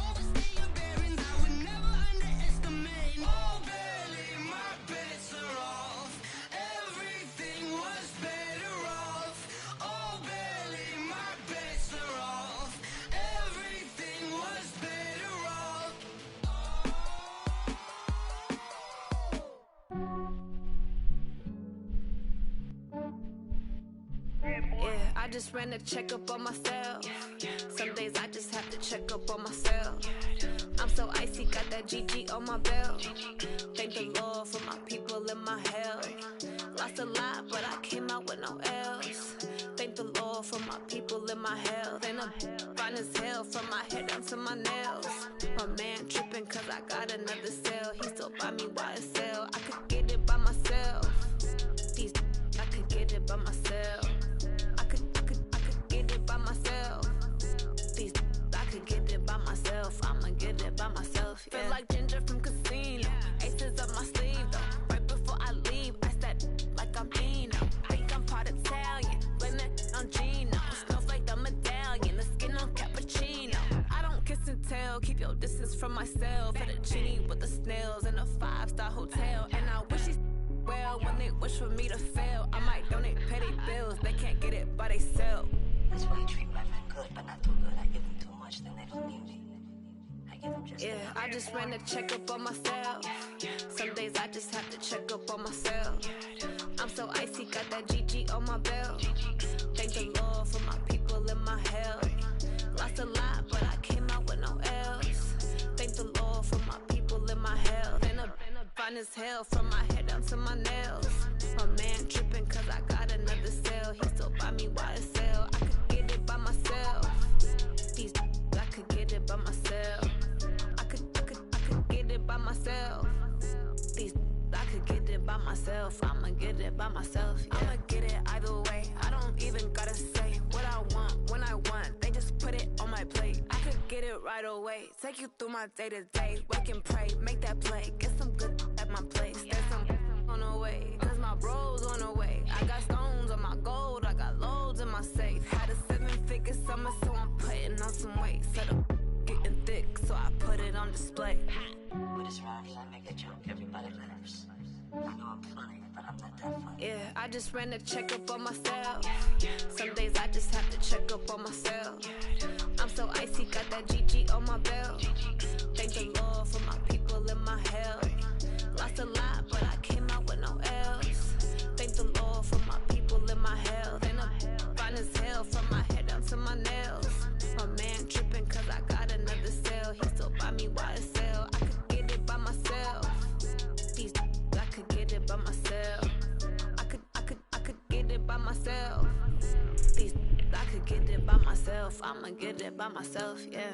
Overstay your bearings, I would never underestimate. Oh barely, my bets are off. Everything was better off. Oh barely, my bets are off. Everything was better off. Yeah, I just ran a checkup on myself. Some days I just have to check up on myself. I'm so icy, got that GG on my belt. Thank the Lord for my people in my health. Lost a lot, but I came out with no L's. Thank the Lord for my people in my health. And I'm fine as hell from my head down to my nails. My man tripping cause I got another cell. He still buy me YSL. I could get it by myself. These I could get it by myself. I could get it by myself. These I could get it by myself. I'ma get it by myself. Yeah. Feel like Ginger from Casino. Aces up my sleeve though. Right before I leave, I said like I'm Dino. Think I'm part Italian. Blame that on Gino. Smells like the medallion. The skin on cappuccino. I don't kiss and tell. Keep your distance from myself. At a genie with the snails in a 5-star hotel. And I wish he's well when they wish for me to fail. I might donate petty bills. They can't get it by themselves. That's why I treat women good, but not too good. I give them too much, then they don't need me. I give them just Yeah, I just ran a checkup on myself. Some days I just have to check up on myself. I'm so icy, got that GG on my belt. Thank the Lord for my people in my health. Lost a lot, but I came out with no L's. Thank the Lord for my people in my health. And I'm fine as hell from my head down to my nails. My man tripping cause I got another cell. He still buy me YSL. I could get it by myself. These I could get it by myself. I could get it by myself. These I could get it by myself. I'ma get it by myself. Yeah. I'ma get it either way. I don't even gotta say what I want when I want. They just put it on my plate. I could get it right away. Take you through my day to day. Wake and pray, make that play. Get some good at my place. There's some on the way. Cause my bros on the way. I got stones on my gold. I got loads in my safe. Had a 7-figure summer, so I'm putting on some weight. Set up getting thick, so I put it on display. With this ride, I make a joke, everybody laughs. I know I'm funny, but I'm not that funny. Yeah, I just ran a checkup on myself. Some days I just have to check up on myself. I'm so icy, got that GG on my belt. Thank the Lord for my people in my health. Lost a lot, but I came out with no L's. Thank the Lord for my people in my health. And I'm fine as hell from my head down to my nails. My man tripping cause I got another cell. He still buy me YSL. I could get it by myself. These I could get it by myself. I'ma get it by myself, yeah.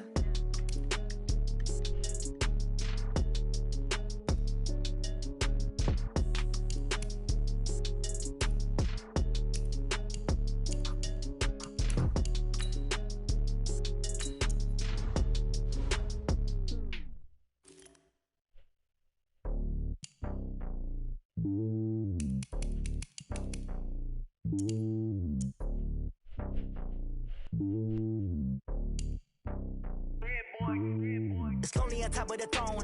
It's lonely on top of the throne.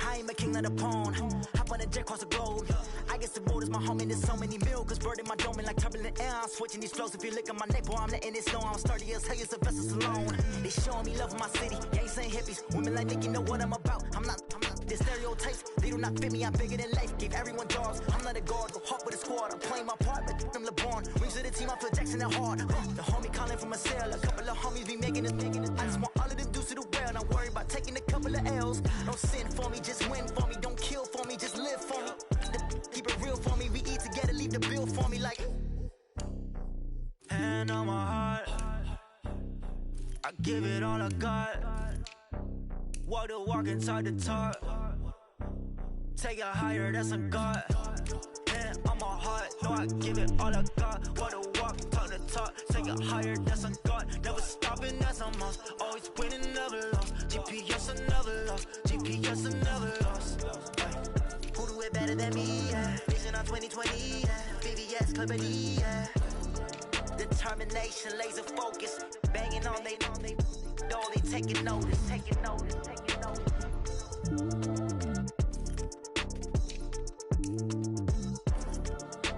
I ain't a king of the pawn. Hop on a jet across the globe. I guess the road is my home and there's so many milkers burning my dome like turbulent air. I'm switching these flows. If you look at my neck, boy, I'm letting it slow. I'm sturdy as hell, it's a vessel alone. They showing me love in my city. Gangs ain't hippies. Women like Nick, you know what I'm about. I'm not the stereotypes. They do not fit me. I'm bigger than life. Gave everyone jobs. I'm not a guard. Go hard with a squad. I'm playing my part, but I'm LeBron. Wings to the team. I feel Jackson and hard. The homie calling from a cell. A couple of homies be making it. I just want all of them dudes to the well. Not worry about taking a couple of L's. Don't sin for me, just win for me. Don't kill for me, just live for me. Keep it real for me. We eat together, leave the bill for me like. Hand on my heart, I give it all I got. Walk the walk inside the talk. Take it higher, that's a God. Hand on my heart, no, I give it all I got. Walk the walk, talk the talk. Take it higher, that's a God. Never stopping, that's a must. Always winning, never lost. GPS, I never lost. GPS, I never lost. Who do it better than me? Yeah. Vision on 2020, yeah. VVS, company, yeah. Determination, laser focus. Banging on they door, they taking notice, taking notice, taking notice.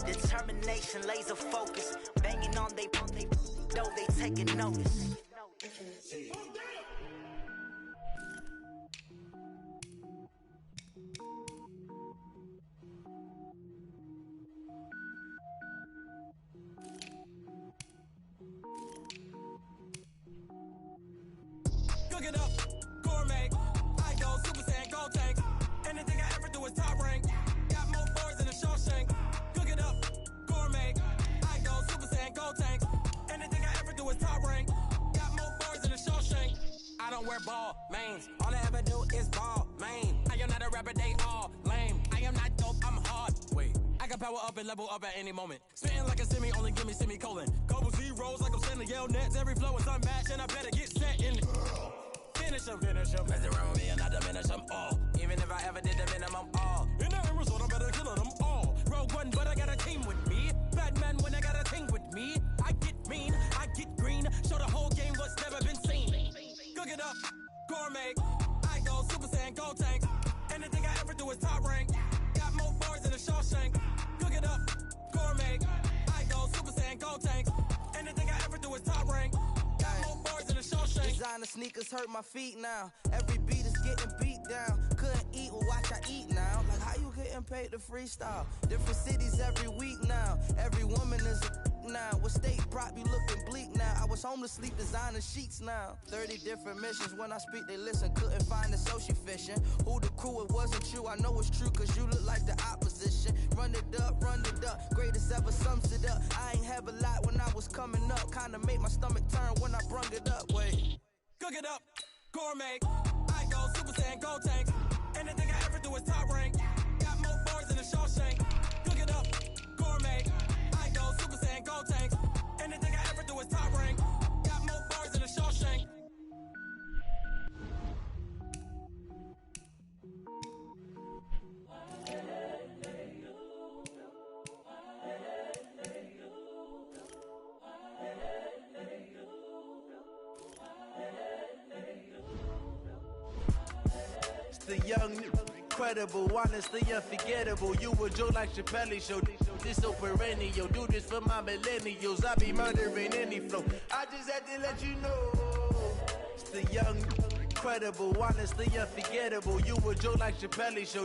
Determination, laser focus. Banging on they door, they taking notice. Cook it up, gourmet. I go Super Saiyan, gold tank. Anything I ever do is top rank. Got more boards than a Shawshank. Cook it up, gourmet. I go Super Saiyan, gold tank. Anything I ever do is top rank. Got more boards than a Shawshank. I don't wear ball mains. All I ever do is ball main. I am not a rapper, they all lame. I am not dope, I'm hard. Wait, I can power up and level up at any moment. Spitting like a semi, only give me semicolon. Couple zeros like I'm sending yell nets. Every flow is unmatched and I better get set in. Finish them. Mess around with me and I diminish them all. Even if I ever did the minimum all. In the end result, I better kill them all. Rogue One, but I got a team with me. Batman when I got a team with me. I get mean, I get green. Show the whole game what's never been seen. Cook it up, gourmet. I go Super Saiyan, gold tank. Anything I ever do is top rank. Got more bars than a Shawshank. Cook it up, gourmet. I go Super Saiyan, gold tank. Anything I ever do is top rank. Designer sneakers hurt my feet now. Every beat is getting beat down. Couldn't eat, well watch I eat now. Like how you getting paid to freestyle? Different cities every week now. Every woman is a now. What state prop you looking bleak now? I was homeless, sleep designer sheets now. 30 different missions. When I speak they listen. Couldn't find the social fishing. Who the crew, it wasn't you. I know it's true cause you look like the opposition. Run it up, greatest ever sums it up. I ain't have a lot when I was coming up. Kinda made my stomach turn when I brung it up. Wait. Cook it up, gourmet. I go Super Saiyan, gold tank. Anything I ever do is top rank. Got more bars than a Shawshank. Cook it up, gourmet. I go Super Saiyan, gold tank. Anything I ever do is top rank. Got more bars than a Shawshank. The young, incredible, honestly unforgettable. You a Joe like Chappelle show. This so perennial. Do this for my millennials. I be murdering any flow. I just had to let you know. It's the young, incredible, honestly unforgettable. You a Joe like Chappelle show.